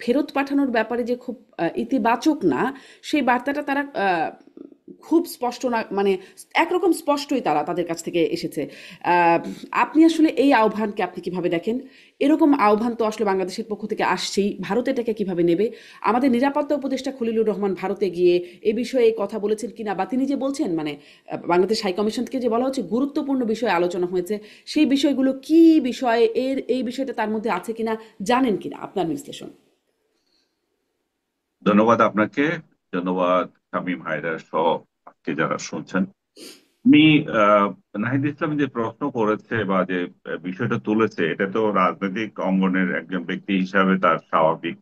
ফেরত পাঠানোর ব্যাপারে যে খুব ইতিবাচক না, সেই বার্তাটা তারা খুব স্পষ্ট না, মানে একরকম স্পষ্টই তারা তাদের কাছ থেকে এসেছে। আহ, আপনি আসলে এই আহ্বানকে আপনি কিভাবে দেখেন? এরকম আহ্বান তো আসলে বাংলাদেশের পক্ষ থেকে আসছেই, ভারত এটাকে কিভাবে নেবে? আমাদের নিরাপত্তা উপদেষ্টা খলিলুর রহমান ভারতে গিয়ে এ বিষয়ে কথা বলেছেন কিনা, বা তিনি যে বলছেন মানে বাংলাদেশ হাই কমিশন থেকে যে বলা হচ্ছে গুরুত্বপূর্ণ বিষয়ে আলোচনা হয়েছে, সেই বিষয়গুলো কি বিষয়ে, এই বিষয়টা তার মধ্যে আছে কিনা, জানেন কিনা, আপনার বিশ্লেষণ? ধন্যবাদ আপনাকে। ধন্যবাদ শামীম হায়দার সহ আজকে যারা শুনছেন। আমি আহ, নাহিদ ইসলাম যে প্রশ্ন করেছে বা যে বিষয়টা তুলেছে, এটা তো রাজনৈতিক অঙ্গনের একজন ব্যক্তি হিসাবে তার স্বাভাবিক।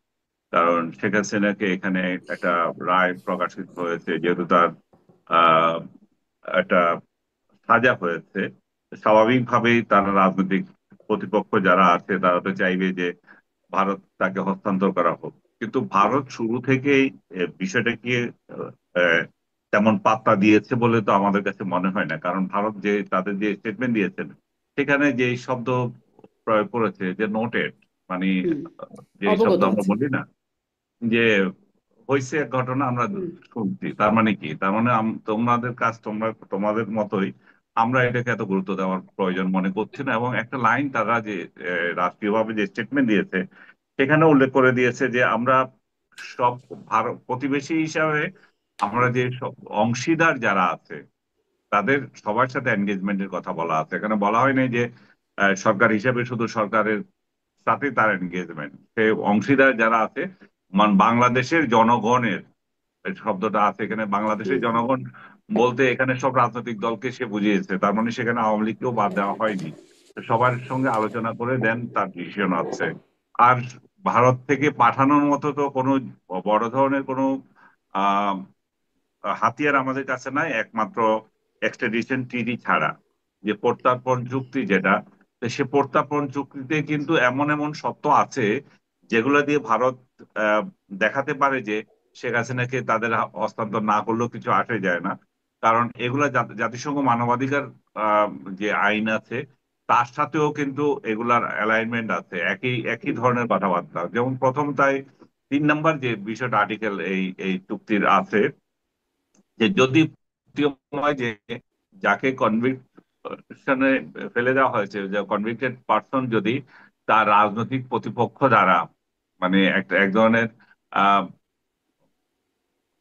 কারণ শেখ হাসিনাকে এখানে একটা রায় প্রকাশিত হয়েছে, যেহেতু তার আহ একটা সাজা হয়েছে। স্বাভাবিকভাবেই তারা রাজনৈতিক প্রতিপক্ষ যারা আছে তারা তো চাইবে যে ভারত তাকে হস্তান্তর করা হোক। কিন্তু ভারত শুরু থেকেই বিষয়টাকে আহ, তেমন পাত্তা দিয়েছে বলে তো আমাদের কাছে মনে হয় না। কারণ ভারত যে তাদের যে স্টেটমেন্ট দিয়েছেন, সেখানে যে শব্দ প্রয়োগ করেছে যে নোটেড, মানে হুম, যে শব্দ অবগত আমরা আছি। বলি না, যে হয়েছে এক ঘটনা আমরা হুম, শুনছি, তার মানে কি? তার মানে তোমাদের কাজ, তোমরা তোমাদের মতোই আমরা এটাকে এত গুরুত্ব দেওয়ার প্রয়োজন মনে করছি না। এবং একটা লাইন তারা যে রাষ্ট্রীয়ভাবে যে স্টেটমেন্ট দিয়েছে, সেখানে উল্লেখ করে দিয়েছে যে আমরা সব ভারত প্রতিবেশী হিসাবে আমরা যে সব অংশীদার যারা আছে তাদের সবার সাথে এনগেজমেন্টের কথা বলা আছে। এখানে বলা হয় নাই যে সরকার হিসাবে শুধু সরকারের সাথে তার এনগেজমেন্ট, সে অংশীদার যারা আছে, বাংলাদেশের জনগণের এই শব্দটা আছে এখানে। হুম, বাংলাদেশের জনগণ বলতে এখানে সব রাজনৈতিক দলকে সে বুঝিয়েছে, তার মানে সেখানে আওয়ামী লীগকেও বাদ দেওয়া হয়নি। তো সবার সঙ্গে আলোচনা করে দেন তার ডিসিশন আছে। আর ভারত থেকে পাঠানোর মতো তো কোনো বড় ধরনের কোনো আহ হাতিয়ার আমাদের কাছে নাই, একমাত্র এক্সট্রাডিশন ট্রিটি ছাড়া। যে প্রত্যর্পণ চুক্তি যেটা, তো সে প্রত্যর্পণ চুক্তিতে কিন্তু এমন এমন শর্ত আছে যেগুলো দিয়ে ভারত আহ, দেখাতে পারে যে শেখ হাসিনাকে তাদের হস্তান্তর না করলেও কিছু আসে যায় না। কারণ এগুলা জাতিসংঘ মানবাধিকার আহ, যে আইন আছে, তার সাথেও কিন্তু এগুলার অ্যালাইনমেন্ট আছে, একই একই হুম, ধরনের কথাবার্তা। যেমন প্রথম তাই 3 নম্বর যে বিষয়টা আর্টিকেল এই এই চুক্তির আছে, যে যদি হয় যে যাকে কনভিকশনে ফেলে দেওয়া হয়েছে, যে কনভিক্টেড পার্সন যদি তার রাজনৈতিক প্রতিপক্ষ দ্বারা, মানে একটা এক ধরনের আহ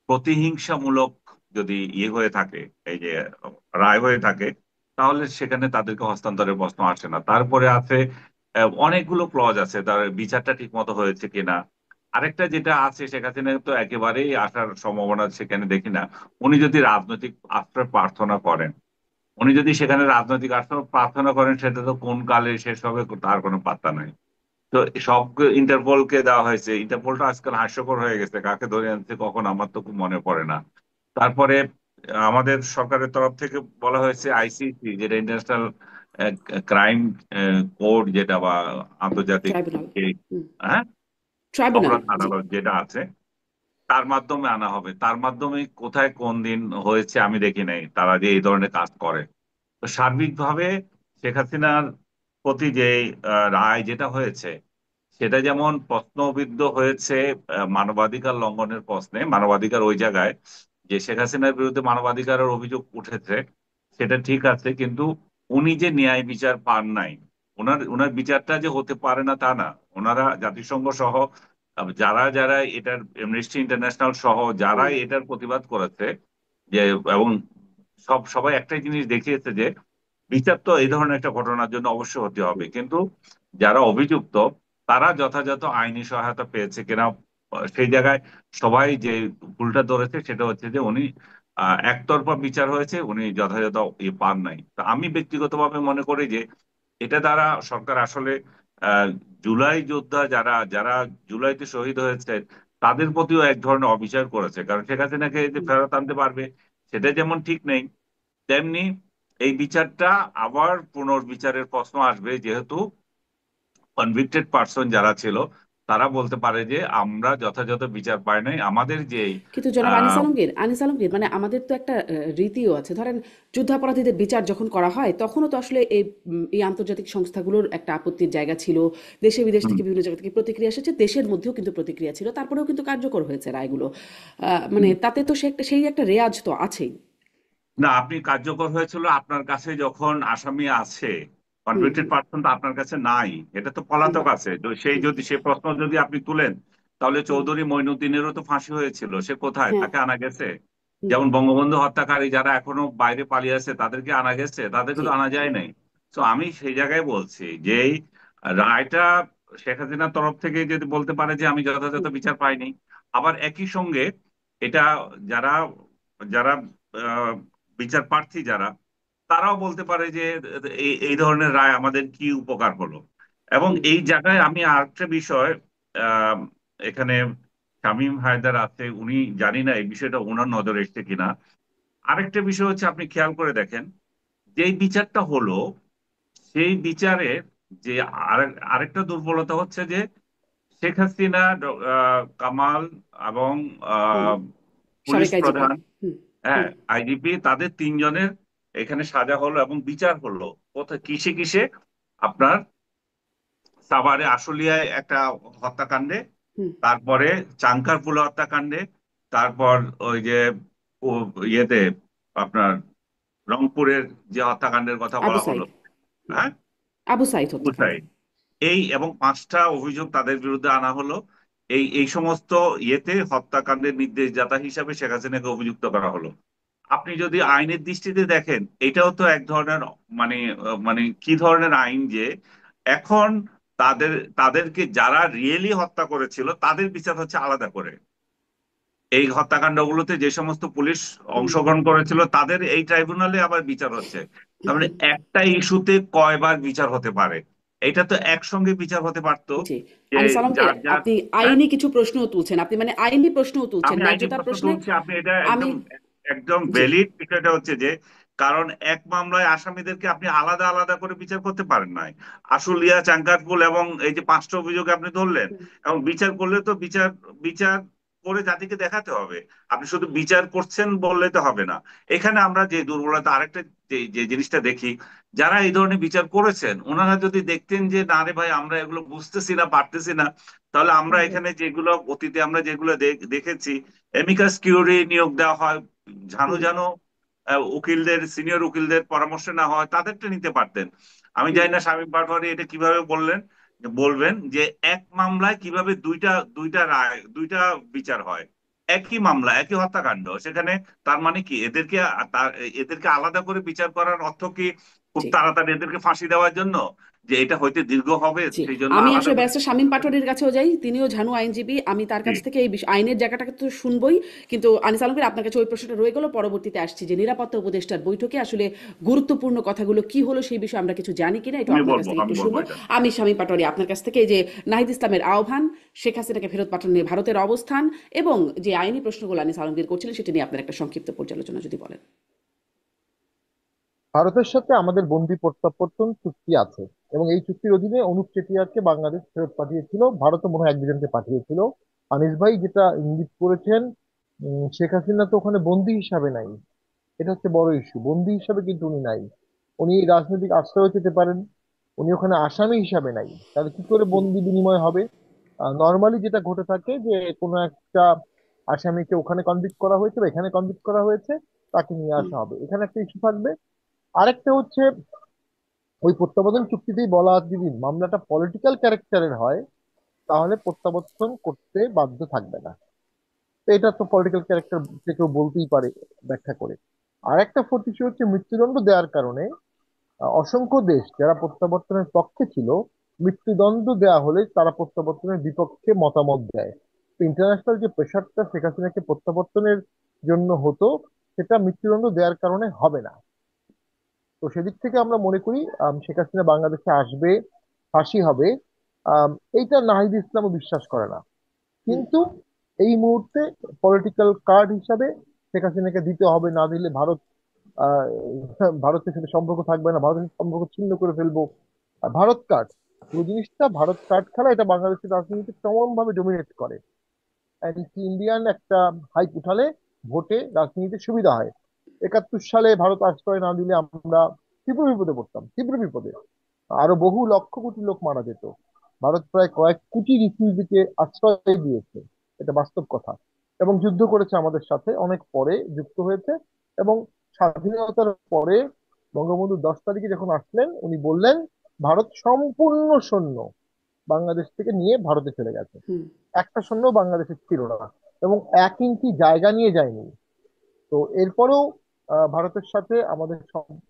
প্রতিহিংসামূলক যদি ইয়ে হয়ে থাকে, এই যে রায় হয়ে থাকে, তাহলে সেখানে তাদেরকে হস্তান্তরের প্রশ্ন আসে না। তারপরে আছে অনেকগুলো ক্লজ আছে, তার বিচারটা ঠিক মতো হয়েছে কিনা। আরেকটা যেটা আছে, সেখানে তো একেবারেই আসার সম্ভাবনা সেখানে দেখি না। উনি যদি রাজনৈতিক আশ্রয় প্রার্থনা করেন, উনি যদি সেখানে রাজনৈতিক আশ্রয় প্রার্থনা করেন, সেটা তো কোন কালে শেষ হবে তার কোনো পাত্তা নাই। তো সব ইন্টারপোলকে দেওয়া হয়েছে। ইন্টারপোলটা আজকাল হাস্যকর হয়ে গেছে, কাকে ধরে আনছে কখন আমার তো খুব মনে পড়ে না। তারপরে আমাদের সরকারের তরফ থেকে বলা হয়েছে আইসিসি, যেটা ইন্টারন্যাশনাল ক্রাইম কোর্ট, যেটা বা আন্তর্জাতিক ট্রাইব্যুনাল। যে, হুম, হ্যাঁ, ট্রাইব্যুনাল, অপরাধ জি। আদালত যেটা আছে, তার মাধ্যমে আনা হবে। তার মাধ্যমে কোথায় কোন দিন হয়েছে আমি দেখি নাই তারা যে এই ধরনের কাজ করে। তো সার্বিকভাবে শেখ হাসিনার প্রতি যে রায় যেটা হয়েছে, সেটা যেমন প্রশ্নবিদ্ধ হয়েছে মানবাধিকার লঙ্ঘনের প্রশ্নে, মানবাধিকার ওই জায়গায় যে শেখ হাসিনার বিরুদ্ধে মানবাধিকারের অভিযোগ উঠেছে, সেটা ঠিক আছে। কিন্তু উনি যে ন্যায় বিচার পান নাই, ওনার ওনার বিচারটা যে হতে পারে না তা না। ওনারা জাতিসংঘ সহ যারা যারা এটার, অ্যামনেস্টি ইন্টারন্যাশনাল সহ যারা হুম, এটার প্রতিবাদ করেছে, যে এবং সবাই একটাই জিনিস দেখিয়েছে যে বিচার তো এই ধরনের একটা ঘটনার জন্য অবশ্যই হতে হবে, কিন্তু যারা অভিযুক্ত তারা যথাযথ আইনি সহায়তা পেয়েছে কিনা, সেই জায়গায় সবাই যে ভুলটা ধরেছে সেটা হচ্ছে যে উনি একতরফা বিচার হয়েছে, উনি যথাযথ পান নাই। তো আমি ব্যক্তিগতভাবে মনে করি যে এটা দ্বারা সরকার আসলে আহ, জুলাই যোদ্ধা যারা যারা জুলাইতে শহীদ হয়েছে তাদের প্রতিও এক ধরনের অবিচার করেছে। কারণ শেখ হাসিনাকে যে হুম, ফেরত আনতে পারবে সেটা যেমন ঠিক নেই, তেমনি এই বিচারটা আবার পুনর্বিচারের প্রশ্ন আসবে, যেহেতু কনভিক্টেড পার্সন যারা ছিল তারা বলতে পারে যে আমরা যথাযথ বিচার পাই নাই, আমাদের যে কিন্তু জনাব আহ আনিস আলমগীর মানে আমাদের তো একটা রীতিও আছে, ধরেন যুদ্ধাপরাধীদের বিচার যখন করা হয় তখনও তো আসলে এই আন্তর্জাতিক সংস্থাগুলোর একটা আপত্তির জায়গা ছিল, দেশে বিদেশ হুম, থেকে বিভিন্ন জায়গা থেকে প্রতিক্রিয়া এসেছে, দেশের মধ্যেও কিন্তু প্রতিক্রিয়া ছিল, তারপরেও কিন্তু কার্যকর হয়েছে রায়গুলো। মানে হুম। তাতে তো সেই একটা রেয়াজ তো আছেই। না, আপনি কার্যকর হয়েছিল আপনার কাছে যখন আসামি আছে, হুম কনভিক্টেড হুম পার্সন তো আপনার কাছে নাই, এটা তো হুম পলাতক আছে। তো সেই হুম যদি সে প্রশ্ন যদি আপনি তুলেন, তাহলে হুম, চৌধুরী মঈনুদ্দিনেরও তো ফাঁসি হয়েছিল, সে কোথায়? হ্যাঁ, তাকে আনা গেছে? হুম, যেমন বঙ্গবন্ধু হত্যাকারী যারা এখনো বাইরে পালিয়ে আছে তাদেরকে আনা গেছে? তাদেরকে জি তো আনা জি যায় নাই। তো আমি সেই জায়গায় বলছি যে এই রায়টা শেখ হাসিনার তরফ থেকে যদি বলতে পারে যে আমি যথাযথ হুম বিচার পাইনি, আবার একই সঙ্গে এটা যারা যারা আহ, বিচার প্রার্থী যারা, তারাও বলতে পারে যে এই ধরনের রায় আমাদের কি উপকার হলো। এবং হুম এই জায়গায় আমি আরেকটা বিষয়, আহ, এখানে শামীম হায়দার আছে, উনি জানি না এই বিষয়টা ওনার নজরে এসছে কিনা। আরেকটা বিষয় হচ্ছে, আপনি খেয়াল করে দেখেন, যেই বিচারটা হলো সেই বিচারে যে আরেকটা দুর্বলতা হচ্ছে যে শেখ হাসিনা, কামাল এবং হুম, আহ, পুলিশ সাবেক আইজিপি, প্রধান, হুম হ্যাঁ, হুম আইজিপি, তাদের তিনজনের এখানে সাজা হলো এবং বিচার হলো কোথায়, কিসে কিসে? আপনার সাভারে আশুলিয়ায় একটা হত্যাকাণ্ডে, হুম, তারপরে চাঙ্কারপুল হত্যাকাণ্ডে, তারপর ওই যে ও ইয়েতে আপনার রংপুরের যে হত্যাকাণ্ডের কথা আবু বলা হলো, সাইদ, হুম, হ্যাঁ, আবু সাইদ হত্যাকাণ্ড, বুসাইড। এই এবং পাঁচটা অভিযোগ তাদের বিরুদ্ধে আনা হলো। এই সমস্ত ইয়েতে হত্যাকাণ্ডের নির্দেশদাতা হিসাবে শেখ হাসিনাকে অভিযুক্ত করা হলো। আপনি যদি আইনের দৃষ্টিতে দেখেন, এটাও তো এক ধরনের মানে মানে কি ধরনের আইন যে এখন তাদের তাদেরকে যারা রিয়েলি হত্যা করেছিল তাদের বিচার হচ্ছে আলাদা করে, এই হত্যাকাণ্ডগুলোতে যে সমস্ত পুলিশ হুম অংশগ্রহণ করেছিল তাদের এই ট্রাইব্যুনালে আবার বিচার হচ্ছে। তার মানে হুম, একটা ইস্যুতে কয়বার বিচার হতে পারে? এটা তো একসঙ্গে বিচার হতে পারতো, জি। যে আনিস আলমগীর, যার যার। আপনি হ্যাঁ, আইনি কিছু প্রশ্নও তুলছেন, আপনি মানে আইনি প্রশ্নও তুলছেন আমি আইনি ন্যায্যতার প্রশ্ন প্রশ্নে। তুলছি, আপনি এটা আমি একদম একদম জি ভ্যালিড। বিষয়টা হচ্ছে যে কারণ এক মামলায় আসামিদেরকে আপনি আলাদা আলাদা করে বিচার করতে পারেন নাই। আশুলিয়া, চাঙ্কারপুল এবং এই যে পাঁচটা অভিযোগে আপনি ধরলেন, হুম, এবং বিচার করলে তো বিচার বিচার করে জাতিকে দেখাতে হবে। আপনি শুধু বিচার করছেন বললে তো হবে না। এখানে আমরা যে দুর্বলতা, আরেকটা যে যে জিনিসটা দেখি, যারা এই ধরনের বিচার করেছেন ওনারা যদি দেখতেন যে না রে ভাই, আমরা এগুলো বুঝতেছি না, পারতেছি না, তাহলে আমরা হুম, হুম, এখানে যেগুলো অতীতে আমরা যেগুলো দেখেছি, এমিকাস কিউরি নিয়োগ দেওয়া হয়, ঝানু হুম, ঝানু উকিলদের, সিনিয়র উকিলদের পরামর্শ না হয়, তাদেরটা নিতে পারতেন। আমি হুম, জানি না শামীম পাটোয়ারি এটা কিভাবে বললেন, বলবেন যে এক মামলায় কিভাবে দুইটা দুইটা রায়, দুইটা বিচার হয়, একই মামলা, একই হত্যাকাণ্ড। সেখানে তার মানে কি এদেরকে আলাদা করে বিচার করার অর্থ কি খুব জি তাড়াতাড়ি এদেরকে ফাঁসি দেওয়ার জন্য, যে এটা হয়তো দীর্ঘ হবে জি। সেই জন্য আমি আলাদা আসলে করে? ব্যারিস্টার শামীম পাটোয়ারির কাছেও যাই, তিনিও ঝানু আইনজীবী, আমি তার জি, কাছ থেকে এই আইনের জায়গাটাকে তো শুনবই। কিন্তু আনিস আলমগীর, আপনার কাছে ওই প্রশ্নটা রয়ে গেল, পরবর্তীতে আসছি যে নিরাপত্তা উপদেষ্টার বৈঠকে আসলে গুরুত্বপূর্ণ কথাগুলো কি হলো সেই বিষয়ে আমরা কিছু জানি কিনা, এটা আপনার কাছ থেকে আমি একটু বলবো শুনবো। এটা। আমি শামীম পাটোয়ারি আপনার কাছ থেকে এই যে নাহিদ ইসলামের আহ্বান, শেখ হাসিনাকে ফেরত পাঠানো নিয়ে ভারতের অবস্থান এবং যে আইনি প্রশ্নগুলো আনিস আলমগীর করছিলেন সেটা নিয়ে আপনার একটা সংক্ষিপ্ত পর্যালোচনা যদি বলেন। ভারতের সাথে আমাদের বন্দি প্রত্যাবর্তন চুক্তি আছে, এবং এই চুক্তির অধীনে অনুপ চেটিয়াকে বাংলাদেশ ফেরত পাঠিয়েছিল, ভারতও মনে হয় এক দুজনকে পাঠিয়েছিল। আনিস ভাই যেটা ইঙ্গিত করেছেন, শেখ হাসিনা তো ওখানে বন্দি হিসাবে নাই। এটা হচ্ছে বড় ইস্যু, বন্দি হিসাবে কিন্তু উনি নাই। উনি রাজনৈতিক আশ্রয় পেতে পারেন, উনি ওখানে আসামি হিসাবে নাই। তাহলে কি করে হুম বন্দি বিনিময় হবে? নর্মালি যেটা ঘটে থাকে যে কোনো একটা আসামিকে ওখানে কনভিক্ট করা হয়েছে বা এখানে কনভিক্ট করা হয়েছে, তাকে নিয়ে হুম আসা হবে, এখানে একটা ইস্যু থাকবে। আরেকটা হচ্ছে, ওই প্রত্যাবর্তন চুক্তিতেই বলা আছে যদি মামলাটা পলিটিক্যাল ক্যারেক্টারের হয়, তাহলে প্রত্যাবর্তন করতে বাধ্য থাকবে না। তো এটা তো পলিটিক্যাল ক্যারেক্টার যে কেউ বলতেই পারে ব্যাখ্যা করে। আর একটা ফোর্থ ইস্যু হচ্ছে মৃত্যুদণ্ড দেওয়ার কারণে অসংখ্য দেশ যারা প্রত্যাবর্তনের পক্ষে ছিল, মৃত্যুদণ্ড দেওয়া হলে তারা প্রত্যাবর্তনের বিপক্ষে মতামত দেয়। তো ইন্টারন্যাশনাল যে প্রেশারটা শেখ হাসিনাকে প্রত্যাবর্তনের জন্য হতো, সেটা মৃত্যুদণ্ড দেওয়ার কারণে হবে না। তো সেদিক থেকে আমরা মনে করি শেখ হাসিনা বাংলাদেশে আসবে, ফাঁসি হবে। আম, এইটা নাহিদ ইসলামও বিশ্বাস করে না। হুম কিন্তু এই মুহূর্তে পলিটিক্যাল কার্ড হিসাবে শেখ হাসিনাকে দিতে হবে, না দিলে ভারত আহ ভারতের সাথে সম্পর্ক থাকবে না, ভারতের সাথে সম্পর্ক ছিন্ন করে ফেলবো। ভারত কার্ড, পুরো জিনিসটা ভারত কার্ড খেলা, এটা বাংলাদেশের রাজনীতিতে তেমন ভাবে ডোমিনেট করে। অ্যান্টি ইন্ডিয়ান একটা হাইপ উঠালে ভোটে রাজনীতিতে সুবিধা হয়। 71 সালে ভারত আশ্রয় না দিলে আমরা তীব্র বিপদে পড়তাম, তীব্র বিপদে। আরো বহু লক্ষ কোটি লোক মারা যেত। ভারত প্রায় কয়েক কোটি রিফিউজিকে আশ্রয় দিয়েছে, এটা বাস্তব কথা। এবং যুদ্ধ করেছে আমাদের সাথে, অনেক পরে যুক্ত হয়েছে। এবং স্বাধীনতার পরে বঙ্গবন্ধু 10 তারিখে যখন আসলেন, উনি বললেন ভারত সম্পূর্ণ সৈন্য বাংলাদেশ থেকে নিয়ে ভারতে চলে গেছে। হুম। একটা সৈন্য বাংলাদেশে ছিল না, এবং 1 ইঞ্চি জায়গা নিয়ে যায়নি। তো এরপরেও ভারতের সাথে আমাদের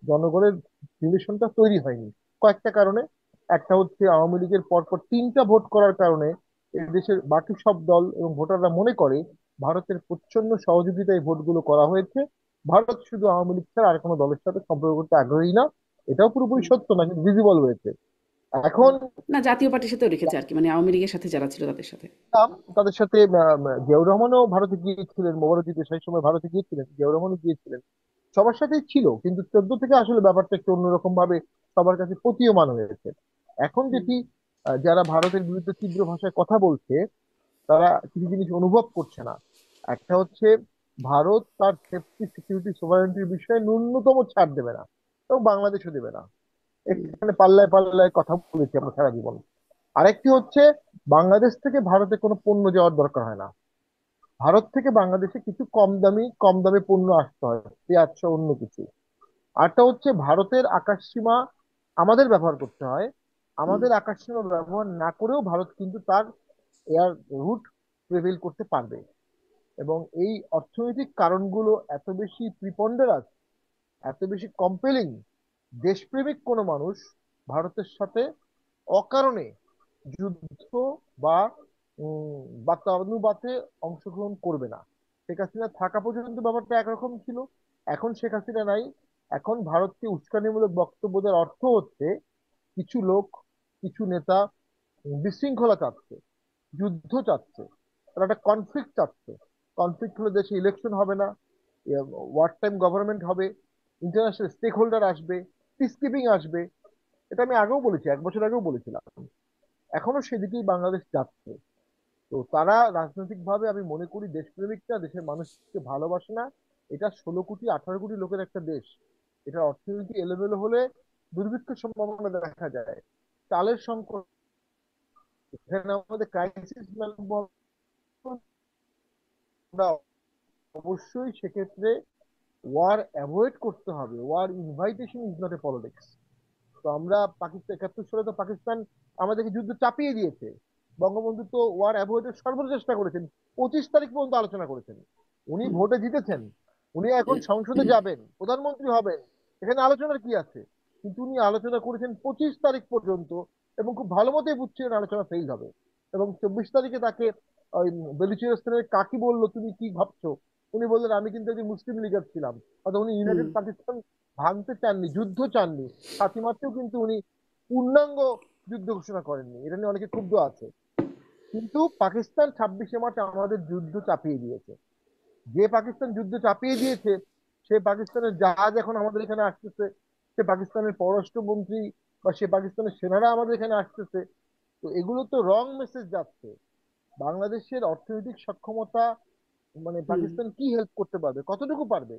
জনগণের রিলেশনটা তৈরি হয়নি কয়েকটা কারণে। একটা হচ্ছে আওয়ামী লীগের পরপর 3টা ভোট করার কারণে এই দেশের বাকি সব দল এবং ভোটাররা মনে করে ভারতের প্রচ্ছন্ন সহযোগিতায় ভোটগুলো করা হয়েছে। ভারত শুধু আওয়ামী লীগ ছাড়া আর কোনো দলের সাথে সম্পর্ক করতে আগ্রহী না। এটাও পুরোপুরি হুম। সত্য না, কিন্তু ভিজিবল হয়েছে এখন। না, জাতীয় পার্টির সাথেও রেখেছে আর কি, মানে আওয়ামী লীগের সাথে যারা ছিল তাদের সাথে। তাদের সাথে জিয়াউর রহমানও ভারতে গিয়েছিলেন, মোবারক ঈদের সেই সময় ভারতে গিয়েছিলেন, জিয়াউর রহমানও গিয়েছিলেন। সবার সাথেই ছিল, কিন্তু 14 থেকে আসলে ব্যাপারটা একটু অন্যরকম ভাবে সবার কাছে প্রতীয়মান হয়েছে। এখন হুম। যেটি যারা ভারতের বিরুদ্ধে তীব্র ভাষায় কথা বলছে, তারা কিছু জিনিস অনুভব করছে না। একটা হচ্ছে ভারত তার সেফটি, সিকিউরিটি, সোভারেন্টির বিষয়ে ন্যূনতম ছাড় দেবে না, এবং বাংলাদেশও দেবে না। হুম। এখানে পাল্লায় পাল্লায় কথা বলেছি আমরা সারা জীবন। আরেকটি হচ্ছে বাংলাদেশ থেকে ভারতে কোনো পণ্য যাওয়ার দরকার হয় না। ভারত থেকে বাংলাদেশে কিছু কম দামে পণ্য আসতে হয়, পেঁয়াজ সহ অন্য কিছু। আরটা হচ্ছে ভারতের আকাশ সীমা আমাদের ব্যবহার করতে হয়। হুম। আমাদের আকাশ সীমা ব্যবহার না করেও ভারত কিন্তু তার এয়ার রুট প্রিভেল করতে পারবে। এবং এই অর্থনৈতিক কারণগুলো এত বেশি প্রিপন্ডারাস, এত বেশি কম্পেলিং, দেশপ্রেমিক কোনো মানুষ ভারতের সাথে অকারণে যুদ্ধ বা বাতানুবাতে অংশগ্রহণ করবে না। শেখ হাসিনা থাকা পর্যন্ত ব্যাপারটা একরকম ছিল, এখন শেখ হাসিনা নাই। এখন ভারতকে উস্কানিমূলক বক্তব্য দেওয়ার অর্থ হচ্ছে কিছু লোক, কিছু নেতা বিশৃঙ্খলা চাচ্ছে, যুদ্ধ চাচ্ছে, তারা একটা কনফ্লিক্ট চাচ্ছে। কনফ্লিক্ট হলে দেশে ইলেকশন হবে না, ওয়ার টাইম গভর্নমেন্ট হবে, ইন্টারন্যাশনাল স্টেক হোল্ডার আসবে, পিস কিপিং আসবে। এটা আমি আগেও বলেছি, 1 বছর আগেও বলেছিলাম। এখনো সেদিকেই বাংলাদেশ যাচ্ছে। তো তারা রাজনৈতিক ভাবে, আমি মনে করি, দেশপ্রেমিকটা দেশের মানুষকে ভালোবাসে না। এটা 16 কোটি 18 কোটি লোকের একটা দেশ। এটা অর্থনীতি এলোমেলো হলে দুর্ভিক্ষের সম্ভাবনা দেখা যায়, চালের সংকট, এখানে আমাদের ক্রাইসিস ম্যানেজমেন্ট। আমরা অবশ্যই সেক্ষেত্রে ওয়ার অ্যাভয়েড করতে হবে। War invitation is not a politics. তো আমরা পাকিস্তান 71 সালে তো পাকিস্তান আমাদেরকে যুদ্ধ চাপিয়ে দিয়েছে। বঙ্গবন্ধু তো ওয়ার অ্যাভয়েডের সর্বোচ্চ চেষ্টা করেছেন, 25 তারিখ পর্যন্ত আলোচনা করেছেন। উনি হুম। ভোটে জিতেছেন, উনি এখন সংসদে যাবেন, প্রধানমন্ত্রী হবেন, এখানে আলোচনার কি আছে? কিন্তু উনি আলোচনা করেছেন 25 তারিখ পর্যন্ত, এবং খুব ভালো মতোই বুঝছিলেন আলোচনা ফেল হবে। এবং 24 তারিখে তাকে ওই বেলুচিস্তানের কাকি বলল তুমি কি ভাবছো, উনি বললেন আমি কিন্তু একজন মুসলিম লিডার ছিলাম। অর্থাৎ উনি হুম। ইউনাইটেড পাকিস্তান ভাঙতে চাননি, যুদ্ধ চাননি। ফাতিমাতেও কিন্তু উনি পূর্ণাঙ্গ যুদ্ধ ঘোষণা করেননি, এটা নিয়ে অনেকে ক্ষুব্ধ আছে। কিন্তু পাকিস্তান 26শে মার্চ আমাদের যুদ্ধ চাপিয়ে দিয়েছে। যে পাকিস্তান যুদ্ধ চাপিয়ে দিয়েছে, সে পাকিস্তানের জাহাজ এখন আমাদের এখানে আসতেছে, সে পাকিস্তানের পররাষ্ট্রমন্ত্রী বা সে পাকিস্তানের সেনারা আমাদের এখানে আসতেছে। তো এগুলো তো রং মেসেজ যাচ্ছে। বাংলাদেশের অর্থনৈতিক সক্ষমতা, মানে হুম। পাকিস্তান কি হেল্প করতে পারবে, কতটুকু পারবে?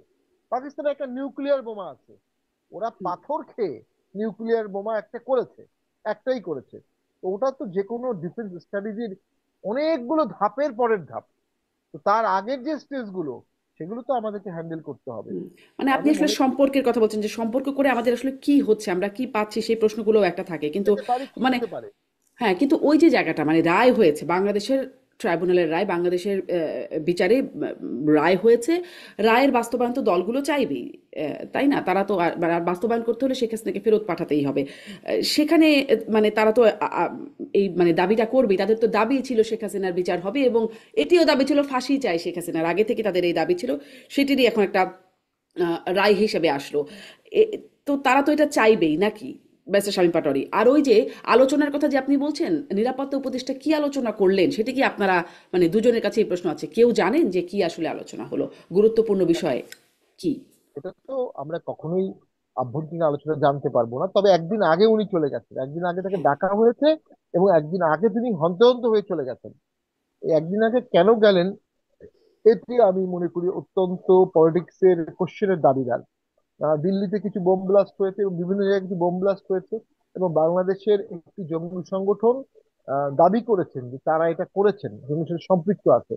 পাকিস্তানের একটা নিউক্লিয়ার বোমা আছে, ওরা হুম। পাথর খেয়ে নিউক্লিয়ার বোমা একটা করেছে, একটাই করেছে। তো ওটা তো যে কোনো ডিফেন্স স্ট্র্যাটেজির অনেকগুলো ধাপের পরের ধাপ। তো তার আগের যে স্টেজ গুলো, সেগুলো তো আমাদেরকে হ্যান্ডেল করতে হবে। হুম। মানে আপনি আমি আসলে মনে করি সম্পর্কের কথা বলছেন, যে সম্পর্ক করে আমাদের আসলে কি হচ্ছে, আমরা কি পাচ্ছি, সেই প্রশ্নগুলোও একটা থাকে কিন্তু। যেতে পারে, কি মানে হতে পারে। হ্যাঁ, কিন্তু ওই যে জায়গাটা, মানে রায় হয়েছে বাংলাদেশের ট্রাইব্যুনালের রায়, বাংলাদেশের বিচারে রায় হয়েছে। রায়ের বাস্তবায়ন তো দলগুলো চাইবেই, তাই না? তারা তো আর বাস্তবায়ন করতে হলে শেখ হাসিনাকে ফেরত পাঠাতেই হবে। সেখানে মানে তারা তো এই মানে দাবিটা করবেই, তাদের তো দাবি ছিল শেখ হাসিনার বিচার হবে, এবং এটিও দাবি ছিল ফাঁসি চাই শেখ হাসিনার, আগে থেকে তাদের এই দাবি ছিল। সেটিরই এখন একটা রায় হিসেবে আসলো। এ- তো তারা তো এটা চাইবেই নাকি, ব্যারিস্টার শামীম পাটোয়ারি? আর ওই যে আলোচনার কথা যে আপনি বলছেন, নিরাপত্তা উপদেষ্টা কি আলোচনা করলেন, সেটা কি আপনারা, মানে দুজনের কাছে এই প্রশ্ন আছে, কেউ জানেন যে কি আসলে আলোচনা হলো, গুরুত্বপূর্ণ বিষয় কি? এটা তো আমরা কখনোই আভ্যন্তরীণ আলোচনা জানতে পারবো না, তবে একদিন আগে উনি চলে গেছেন, একদিন আগে তাকে ডাকা হয়েছে এবং একদিন আগে তিনি হন্তদন্ত হয়ে চলে গেছেন। এই একদিন আগে কেন গেলেন, এটি আমি মনে করি অত্যন্ত পলিটিক্সের কোশ্চেনের দাবিদার। দিল্লিতে কিছু বোম ব্লাস্ট হয়েছে এবং বিভিন্ন জায়গায় কিছু বোম ব্লাস্ট হয়েছে, এবং বাংলাদেশের একটি জঙ্গি সংগঠন দাবি করেছেন যে তারা এটা করেছেন, জঙ্গির সাথে সম্পৃক্ত আছে।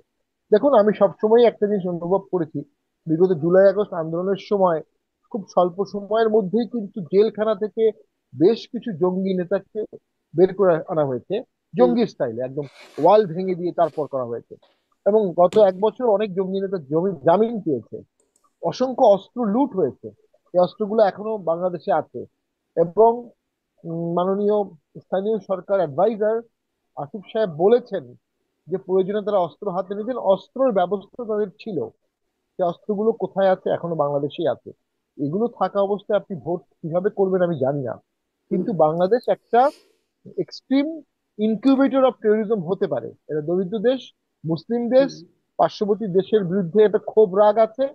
দেখুন, আমি সবসময় একটা জিনিস অনুভব করেছি, বিগত জুলাই আগস্ট আন্দোলনের সময় খুব স্বল্প সময়ের মধ্যেই কিন্তু জেলখানা থেকে বেশ কিছু জঙ্গি নেতাকে বের করে আনা হয়েছে, হুম। জঙ্গি স্টাইলে একদম ওয়াল ভেঙে দিয়ে তারপর করা হয়েছে। এবং গত এক বছর অনেক জঙ্গি নেতা জামিন পেয়েছে। অসংখ্য অস্ত্র লুট হয়েছে, এই অস্ত্রগুলো এখনো বাংলাদেশে আছে। এবং মাননীয় স্থানীয় সরকার অ্যাডভাইজার আসিফ সাহেব বলেছেন যে প্রয়োজনে তারা অস্ত্র হাতে নিতেন, অস্ত্রের ব্যবস্থা তাদের ছিল। সেই অস্ত্রগুলো কোথায় আছে? এখনো বাংলাদেশেই আছে। এগুলো থাকা অবস্থায় আপনি ভোট কিভাবে করবেন আমি জানি না, হুম। কিন্তু বাংলাদেশ একটা এক্সট্রিম ইনকিউবেটর অফ টেরোরিজম হতে পারে। এটা দরিদ্র দেশ, মুসলিম দেশ, হুম। পার্শ্ববর্তী দেশের বিরুদ্ধে একটা ক্ষোভ রাগ আছে।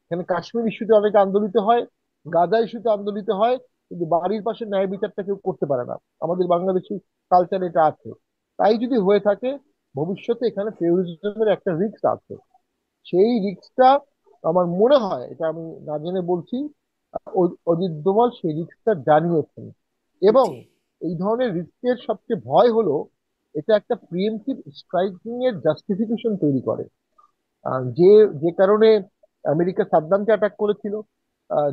এখানে কাশ্মীর ইস্যুতে অনেকে আন্দোলিত হয়, গাজা ইস্যুতে আন্দোলিত হয়, কিন্তু বাড়ির পাশে ন্যায় বিচারটা কেউ করতে পারে না। আমাদের বাংলাদেশি কালচার এটা আছে। তাই যদি হয়ে থাকে, ভবিষ্যতে এখানে টেরোরিজমের একটা রিস্ক আছে। সেই রিস্কটা আমার মনে হয়, এটা আমি না জেনে বলছি, অজিত দোভাল সেই রিস্কটা জানিয়েছেন। এবং জি। এই ধরনের রিস্কের সবচেয়ে ভয় হলো এটা একটা প্রিএমটিভ স্ট্রাইকিং এর জাস্টিফিকেশন তৈরি করে। যে যে কারণে আমেরিকা সাদ্দামকে অ্যাটাক করেছিল,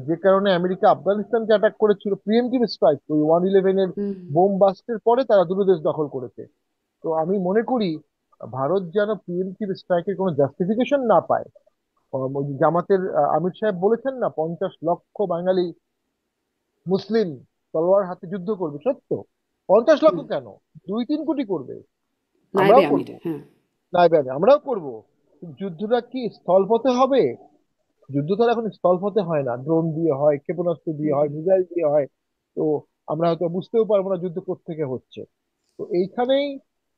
যে কারণে আমেরিকা আফগানিস্তানকে অ্যাটাক করেছিল, প্রিএমটিভ স্ট্রাইক ওই 111 এর হুম। বোম বাস্টের পরে তারা দুটো দেশ দখল করেছে। তো আমি মনে করি ভারত যেন প্রিএমটিভ স্ট্রাইকের কোনো জাস্টিফিকেশন না পায়। ওই যে জামাতের আমির সাহেব বলেছেন না, 50 লক্ষ বাঙালি মুসলিম তলোয়ার হাতে যুদ্ধ করবে, সত্য। 50 লক্ষ হুম। কেন, 2-3 কোটি করবে, নাইবে আমরাও আমির, করব। হ্যাঁ। নাই ভাই, আমরাও করব। যুদ্ধটা কি স্থলপথে হবে? যুদ্ধ তো আর এখন স্থলপথে হয় না, ড্রোন দিয়ে হয়, ক্ষেপণাস্ত্র দিয়ে হুম। হয়, মিসাইল দিয়ে হয়। তো আমরা হয়তো বুঝতেও পারবো না যুদ্ধ কোত্থেকে হচ্ছে। তো এইখানেই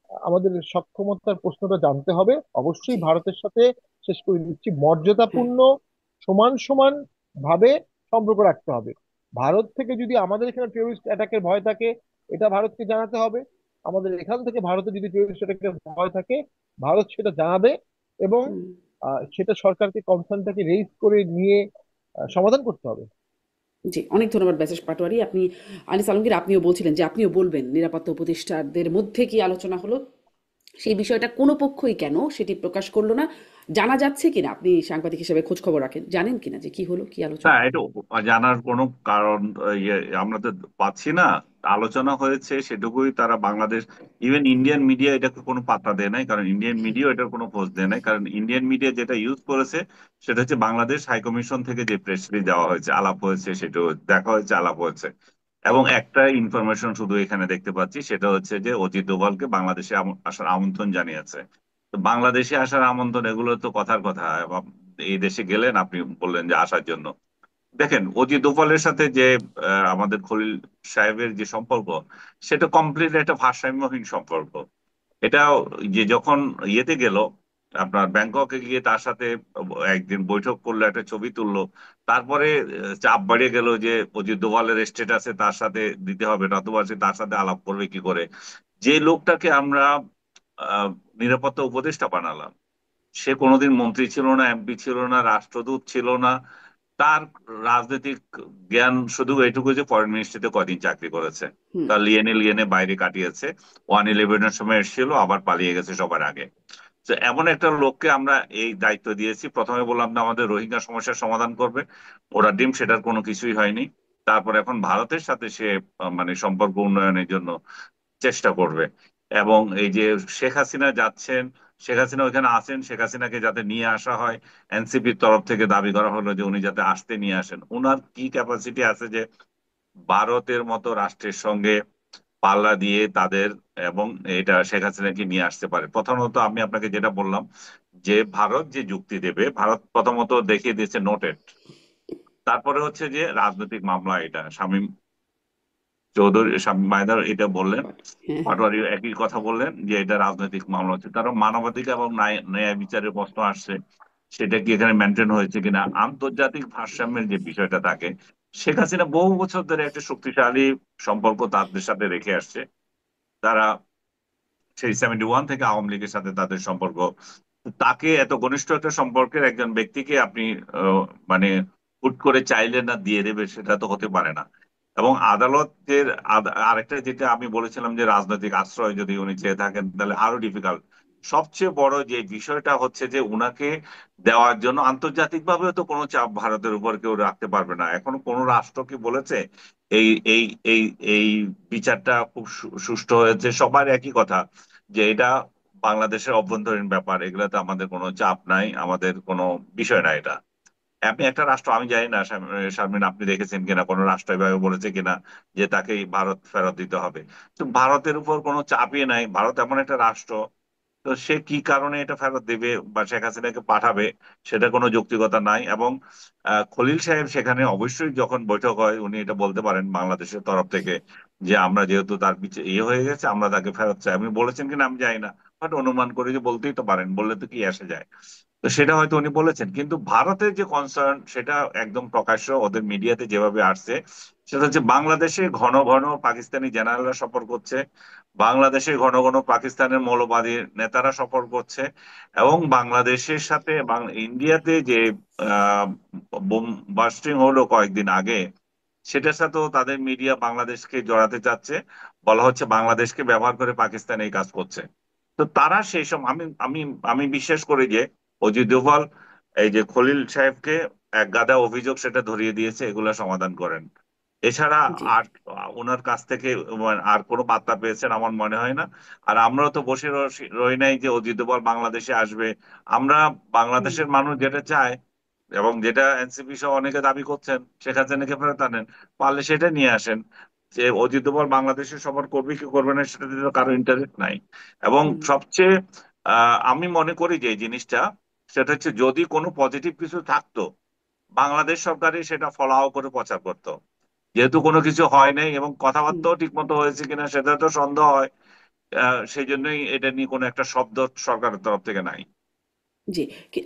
আমাদের সক্ষমতার প্রশ্নটা জানতে হবে। অবশ্যই জি। ভারতের সাথে, শেষ করে দিচ্ছি, হ্যাঁ। মর্যাদাপূর্ণ সমান সমান ভাবে সম্পর্ক রাখতে হবে। ভারত থেকে যদি আমাদের এখানে টেরোরিস্ট অ্যাটাকের ভয় থাকে, এটা ভারতকে জানাতে হবে। আমাদের এখান থেকে ভারতে যদি টেরোরিস্ট অ্যাটাকের ভয় থাকে, ভারত সেটা জানাবে। এবং হুম। সেটা সরকারকে কনসার্নটাকে রেইজ করে নিয়ে সমাধান করতে হবে। জি, অনেক ধন্যবাদ ব্যাসেস পাটোয়ারি। আপনি আনিস আলমগীর, আপনিও বলছিলেন যে আপনিও বলবেন নিরাপত্তা উপদেষ্টাদের মধ্যে কি আলোচনা হলো, সেই বিষয়টা কোনো পক্ষই কেন সেটি প্রকাশ করলো না। জানা যাচ্ছে কিনা, আপনি সাংবাদিক হিসেবে খোঁজ খবর রাখেন, জানেন কিনা যে কি হলো, কি না, আলোচনা? এটা জানার কোনো কারণ আমরা তো পাচ্ছি না। আলোচনা হয়েছে সেটুকুই, তারা বাংলাদেশ, ইভেন ইন্ডিয়ান মিডিয়া এটাকে কোনো পাত্তা দেয় নাই, কারণ ইন্ডিয়ান মিডিয়া এটার কোনো খোঁজ দেয় নাই। কারণ ইন্ডিয়ান মিডিয়া যেটা ইউজ করেছে সেটা হচ্ছে বাংলাদেশ হাইকমিশন থেকে যে প্রেস রিলিজ দেওয়া হয়েছে, আলাপ হয়েছে, সেটা দেখা হয়েছে, আলাপ হয়েছে। এবং একটা ইনফরমেশন শুধু এখানে দেখতে পাচ্ছি, সেটা হচ্ছে যে অজিত দোভালকে বাংলাদেশে আসার আমন্ত্রণ জানিয়েছে। তো বাংলাদেশে আসার আমন্ত্রণ, এগুলো তো কথার কথা। এবং এই দেশে গেলেন, আপনি বললেন যে আসার জন্য। দেখেন, অজি দোভালের সাথে যে আমাদের খলিল সাহেবের যে সম্পর্ক, সেটা কমপ্লিট একটা ভারসাম্যহীন সম্পর্ক। এটা যে যখন ইয়েতে গেল, আপনার ব্যাংককে গিয়ে তার সাথে একদিন বৈঠক করলো, একটা ছবি তুললো, তারপরে চাপ বাড়িয়ে গেল যে অজিত দোভালের স্টেটাসে তার সাথে দিতে হবে, নতুবা সে তার সাথে আলাপ করবে কি করে। যে লোকটাকে আমরা নিরাপত্তা উপদেষ্টা বানালাম, সে কোনোদিন মন্ত্রী ছিল না, এমপি ছিল না, রাষ্ট্রদূত ছিল না। তার রাজনৈতিক জ্ঞান শুধু এইটুকু যে ফরেন মিনিস্ট্রিতে কয়দিন চাকরি করেছে, হুম। তার লিয়েনে লিয়েনে বাইরে কাটিয়েছে। 111-এর সময় এসেছিল, আবার পালিয়ে গেছে সবার আগে। তো এমন একটা লোককে আমরা এই দায়িত্ব দিয়েছি, প্রথমে বললাম না আমাদের রোহিঙ্গা সমস্যার সমাধান করবে, ওরা ডিম সেটার কোনো কিছুই হয়নি। তারপর এখন ভারতের সাথে সে মানে সম্পর্ক উন্নয়নের জন্য চেষ্টা করবে। এবং এই যে শেখ হাসিনা যাচ্ছেন, শেখ হাসিনা ওইখানে আছেন, শেখ হাসিনাকে যাতে নিয়ে আসা হয়, এনসিপির তরফ থেকে দাবি করা হলো যে উনি যাতে আসতে নিয়ে আসেন। উনার কি ক্যাপাসিটি আছে যে ভারতের মতো রাষ্ট্রের সঙ্গে পাল্লা দিয়ে তাদের, এবং এটা শেখ হাসিনাকে নিয়ে আসতে পারে? প্রথমত আমি আপনাকে যেটা বললাম, যে ভারত যে যুক্তি দেবে, ভারত প্রথমত দেখিয়ে দিয়েছে নোটেড। তারপরে হচ্ছে যে রাজনৈতিক মামলা, এটা শামীম চৌধুরী, শামীম মাইদার এটা বললেন, হ্যাঁ, হ্যাঁ। পাটোয়ারি একই কথা বললেন যে এটা রাজনৈতিক মামলা হচ্ছে। কারণ মানবাধিকার এবং ন্যায় ন্যায় বিচারের প্রশ্ন আসছে, সেটা কি এখানে মেনটেন হয়েছে কিনা, আন্তর্জাতিক ভারসাম্যের যে বিষয়টা থাকে শেখ হাসিনা বহু বছর ধরে একটা শক্তিশালী সম্পর্ক তাদের সাথে রেখে আসছে। তারা সেই 71 থেকে আওয়ামী লীগের সাথে তাদের সম্পর্ক। তাকে এত ঘনিষ্ঠ একটা সম্পর্কের একজন ব্যক্তিকে আপনি মানে হুট করে চাইলে না দিয়ে দেবে, সেটা তো হতে পারে না। এবং আদালতের আরেকটা যেটা আমি বলেছিলাম যে রাজনৈতিক আশ্রয় যদি উনি চেয়ে থাকেন তাহলে আরো ডিফিকাল্ট। সবচেয়ে বড় যে বিষয়টা হচ্ছে যে উনাকে দেওয়ার জন্য আন্তর্জাতিকভাবেও তো কোনো চাপ ভারতের উপর কেউ রাখতে পারবে না। এখনো কোনো রাষ্ট্র কি বলেছে এই এই এই এই বিচারটা খুব সুষ্ঠু হয়েছে? সবার একই কথা যে এটা বাংলাদেশের অভ্যন্তরীণ ব্যাপার, এগুলাতে আমাদের কোনো চাপ নাই, আমাদের কোনো বিষয় না এটা। আপনি একটা রাষ্ট্র, আমি জানি না শারমিন আপনি দেখেছেন কিনা, কোনো রাষ্ট্র এভাবে বলেছে কিনা যে তাকে ভারত ফেরত দিতে হবে? তো ভারতের উপর কোনো চাপই নাই। ভারত এমন একটা রাষ্ট্র, তো সে কি কারণে এটা ফেরত দিবে বা শেখ হাসিনাকে পাঠাবে, সেটা কোনো যৌক্তিকতা নাই। এবং খলিল সাহেব সেখানে অবশ্যই যখন বৈঠক হয় উনি এটা বলতে পারেন বাংলাদেশের তরফ থেকে যে আমরা যেহেতু তার পিছিয়ে হয়ে গেছে আমরা তাকে ফেরত চাই। আপনি বলেছেন কিনা আমি জানি না, বাট অনুমান করি যে বলতেই তো পারেন, বললে তো কি আসে যায়। তো সেটা হয়তো উনি বলেছেন, কিন্তু ভারতের যে কনসার্ন সেটা একদম প্রকাশ্য ওদের মিডিয়াতে যেভাবে আসছে, সেটা হচ্ছে বাংলাদেশে ঘন ঘন পাকিস্তানি জেনারেলরা সফর করছে, বাংলাদেশে ঘন ঘন পাকিস্তানের মৌলবাদী নেতারা সফর করছে, এবং বাংলাদেশের সাথে ইন্ডিয়াতে যে বোম বাস্টিং হলো কয়েকদিন আগে, সেটার সাথেও তাদের মিডিয়া বাংলাদেশকে জড়াতে চাচ্ছে। বলা হচ্ছে বাংলাদেশকে ব্যবহার করে পাকিস্তান এই কাজ করছে। তো তারা সেই সময় আমি আমি আমি বিশ্বাস করি যে অজিত দোভাল এই যে খলিল সাহেবকে এক গাদা অভিযোগ সেটা ধরিয়ে দিয়েছে, এগুলা সমাধান করেন। এছাড়া জি। আর ওনার কাছ থেকে আর কোনো বার্তা পেয়েছেন আমার মনে হয় না। আর আমরাও তো বসে রই নাই যে অজিত দোভাল বাংলাদেশে আসবে। আমরা হুম। বাংলাদেশের মানুষ যেটা চায় এবং যেটা এনসিপি সহ অনেকে দাবি করছেন, শেখ হাসিনাকে ফেরত আনেন, পারলে সেটা নিয়ে আসেন। যে অজিত দোভাল বাংলাদেশে সফর করবে কি করবে না সেটাতে তো কারো ইন্টারেস্ট নাই। এবং হুম। সবচেয়ে আমি মনে করি যে এই জিনিসটা, সেটা হচ্ছে যদি কোনো পজিটিভ কিছু থাকতো বাংলাদেশ সরকারই সেটা ফলাও করে প্রচার করতো। যেহেতু কোনো কিছু হয় নাই এবং হুম। কথাবার্তাও ঠিক মতো হয়েছে কিনা সেটা তো সন্দেহ হয়, সেই জন্যই এটা নিয়ে কোনো একটা শব্দ সরকারের তরফ থেকে নাই। জি,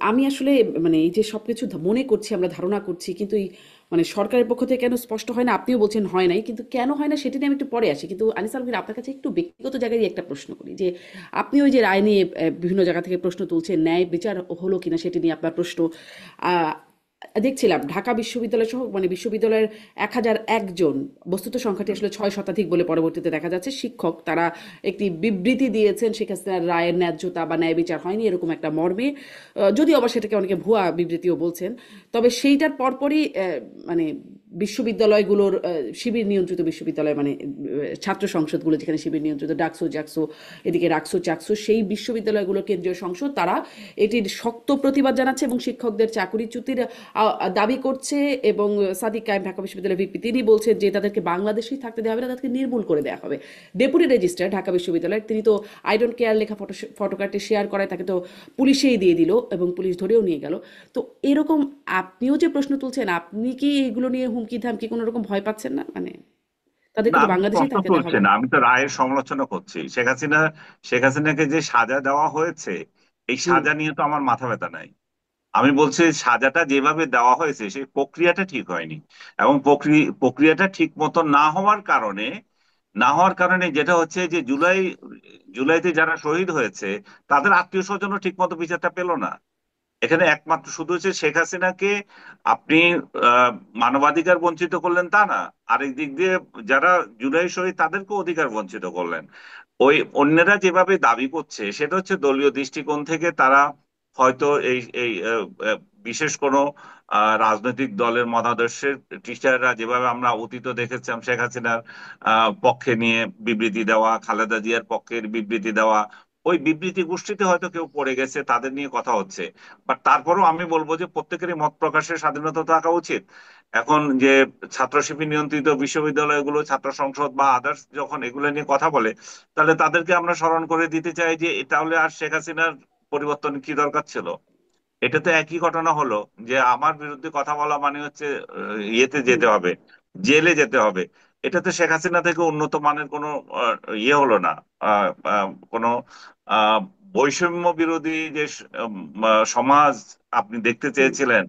আমি আসলে মানে এই যে সবকিছু মনে করছি, আমরা ধারণা করছি, কিন্তু এই মানে সরকারের পক্ষ থেকে কেন স্পষ্ট হয় না? আপনিও বলছেন হয় নাই, কিন্তু কেন হয় না সেটা নিয়ে আমি একটু পরে আসি। কিন্তু আনিস আলমগীর, আপনার কাছে একটু ব্যক্তিগত জায়গায় একটা প্রশ্ন করি যে আপনি ওই যে রায় নিয়ে বিভিন্ন জায়গা থেকে প্রশ্ন তুলছেন, ন্যায় বিচার হলো কিনা সেটি নিয়ে আপনার প্রশ্ন। আহ, দেখছিলাম ঢাকা বিশ্ববিদ্যালয় সহ মানে বিশ্ববিদ্যালয়ের 1001 জন, বস্তুত সংখ্যাটি আসলে 6 শতাধিক বলে পরবর্তীতে দেখা যাচ্ছে, শিক্ষক তারা একটি বিবৃতি দিয়েছেন শেখ হাসিনার রায়ের ন্যায্যতা বা ন্যায় বিচার হয়নি এরকম একটা মর্মে। যদিও আবার সেটাকে অনেকে ভুয়া বিবৃতিও বলছেন। তবে সেইটার পরপরই মানে বিশ্ববিদ্যালয়গুলোর শিবির নিয়ন্ত্রিত বিশ্ববিদ্যালয় মানে ছাত্র সংসদগুলো যেখানে শিবির নিয়ন্ত্রিত, ডাকসু জাকসু, এদিকে রাকসু চাকসু, সেই বিশ্ববিদ্যালয়গুলোর কেন্দ্রীয় সংসদ তারা এটির শক্ত প্রতিবাদ জানাচ্ছে এবং শিক্ষকদের চাকরিচ্যুতির দাবি করছে। এবং সাদিক কায়েম ঢাকা বিশ্ববিদ্যালয়ের ভিপি তিনি বলছেন যে তাদেরকে বাংলাদেশেই থাকতে দেওয়া হবে না, তাদেরকে নির্মূল করে দেওয়া হবে। ডেপুটি রেজিস্ট্রার ঢাকা বিশ্ববিদ্যালয়ের তিনি তো আই ডোন্ট কেয়ার লেখা ফটোকার্ডটি শেয়ার করায় তাকে তো পুলিশেই দিয়ে দিল এবং পুলিশ ধরেও নিয়ে গেল। তো এরকম আপনিও যে প্রশ্ন তুলছেন, আপনি কি এগুলো নিয়ে হুমকি ধামকি কোনো রকম ভয় পাচ্ছেন না? মানে না, তাদেরকে তো আমি তো বাংলাদেশেই প্রশ্ন থাকতে দেওয়া তুলছি হবে না, না। আমি তো রায়ের সমালোচনা করছি। শেখ হাসিনাকে যে সাজা দেওয়া হয়েছে, এই হুম। সাজা নিয়ে তো আমার মাথা ব্যথা নাই। আমি বলছি সাজাটা যেভাবে দেওয়া হয়েছে সেই প্রক্রিয়াটা ঠিক হয়নি। এবং প্রক্রিয়াটা ঠিক মতো না হওয়ার কারণে যেটা হচ্ছে যে জুলাইতে যারা শহীদ হয়েছে তাদের আত্মীয় স্বজনও ঠিক মতো বিচারটা পেল না। এখানে একমাত্র শুধু হচ্ছে শেখ হাসিনাকে আপনি আহ, মানবাধিকার বঞ্চিত করলেন তা না, আরেক দিক দিয়ে যারা জুলাই শহীদ তাদেরকে অধিকার বঞ্চিত করলেন। ওই অন্যেরা যেভাবে দাবি করছে সেটা হচ্ছে দলীয় দৃষ্টিকোণ থেকে তারা হয়তো এই এই বিশেষ কোনো রাজনৈতিক দলের মতাদর্শের টিচাররা যেভাবে আমরা অতীত দেখেছিলাম শেখ হাসিনার পক্ষে নিয়ে বিবৃতি দেওয়া, খালেদা জিয়ার পক্ষের বিবৃতি দেওয়া, ওই বিবৃতি গোষ্ঠীতে হয়তো কেউ পড়ে গেছে, তাদের নিয়ে কথা হচ্ছে। বাট তারপরেও আমি বলবো যে প্রত্যেকেরই মত প্রকাশের স্বাধীনতা থাকা উচিত। এখন যে ছাত্র শিবির নিয়ন্ত্রিত বিশ্ববিদ্যালয়গুলো, ছাত্র সংসদ বা আদার্স যখন এগুলো নিয়ে কথা বলে, তাহলে তাদেরকে আমরা স্মরণ করে দিতে চাই যে তাহলে আর শেখ হাসিনার পরিবর্তন কি দরকার ছিল? এটা তো একই ঘটনা হলো যে আমার বিরুদ্ধে কথা বলা মানে হচ্ছে ইয়েতে হুম। যেতে হবে, জেলে যেতে হবে। এটা তো শেখ হাসিনা থেকে উন্নত মানের কোনো ইয়ে হলো না। কোনো আহ, বৈষম্য বিরোধী যে সমাজ আপনি দেখতে চেয়েছিলেন,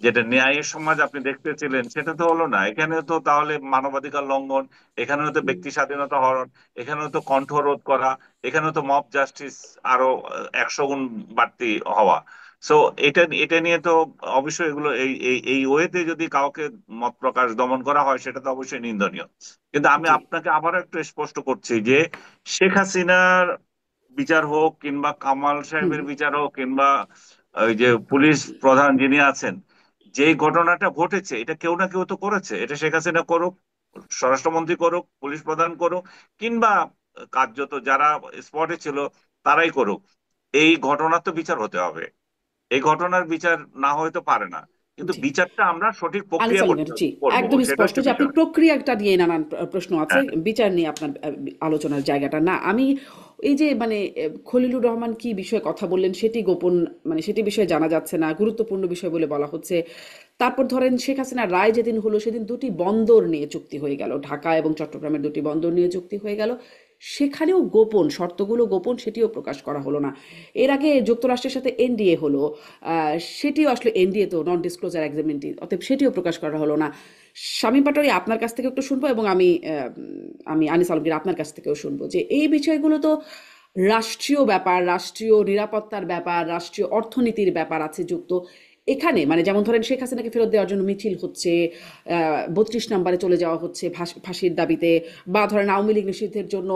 যেটা ন্যায়ের সমাজ আপনি দেখতেছিলেন সেটা তো হলো না। এখানে তো তাহলে মানবাধিকার লঙ্ঘন, এখানেও তো ব্যক্তি স্বাধীনতা হরণ, এখানেও তো কণ্ঠরোধ করা, এখানেও তো মব জাস্টিস আরো 100 গুণ বাড়তি হওয়া। সো এটা এটা নিয়ে তো অবশ্যই এগুলো এই এই এই ওয়েতে যদি কাউকে মত প্রকাশ দমন করা হয় সেটা তো অবশ্যই নিন্দনীয়। কিন্তু আমি জি আপনাকে আবার একটু স্পষ্ট করছি যে শেখ হাসিনার বিচার হোক কিংবা কামাল হুম সাহেবের বিচার হোক কিংবা ওই যে পুলিশ প্রধান যিনি আছেন, যেই ঘটনাটা ঘটেছে এটা কেউ না কেউ তো করেছে। এটা শেখ হাসিনা করুক, স্বরাষ্ট্রমন্ত্রী করুক, পুলিশ প্রধান করুক, কিংবা কার্যত যারা স্পটে ছিল তারাই করুক, এই ঘটনার তো বিচার হতে হবে। এই ঘটনার বিচার না হয়তো পারে না, কিন্তু জি বিচারটা আমরা সঠিক আনিস প্রক্রিয়া করতে আলমের জি করবো, একদমই সেটা স্পষ্ট হচ্ছে যে আপনি বিষয়। প্রক্রিয়াটা নিয়ে নানান প্রশ্ন আছে, হ্যাঁ, বিচার নিয়ে আপনার আলোচনার জায়গাটা না। আমি এই যে মানে খলিলুর রহমান কি বিষয়ে কথা বললেন সেটি গোপন, মানে সেটি বিষয়ে জানা যাচ্ছে না, গুরুত্বপূর্ণ বিষয় বলে বলা হচ্ছে। তারপর ধরেন শেখ হাসিনার রায় যেদিন হলো সেদিন দুটি বন্দর নিয়ে চুক্তি হয়ে গেল, ঢাকা এবং চট্টগ্রামের দুটি বন্দর নিয়ে চুক্তি হয়ে গেল, সেখানেও গোপন শর্তগুলো গোপন, সেটিও প্রকাশ করা হলো না। এর আগে যুক্তরাষ্ট্রের সাথে এনডিএ হলো, সেটিও আসলে এনডিএ তো নন ডিসক্লোজার এগ্রিমেন্টই, অতএব সেটিও প্রকাশ করা হলো না। শামীম পাটোয়ারি আপনার কাছ থেকে একটু শুনবো, এবং আমি আনিস আলমগীর আপনার কাছ থেকেও শুনবো যে এই বিষয়গুলো তো রাষ্ট্রীয় ব্যাপার, রাষ্ট্রীয় নিরাপত্তার ব্যাপার, রাষ্ট্রীয় অর্থনীতির ব্যাপার আছে যুক্ত এখানে। মানে যেমন ধরেন শেখ হাসিনাকে ফেরত দেওয়ার জন্য মিছিল হচ্ছে, 32 নম্বরে চলে যাওয়া হচ্ছে ফাঁসির দাবিতে, বা ধরেন আওয়ামী লীগ নিষিদ্ধের জন্য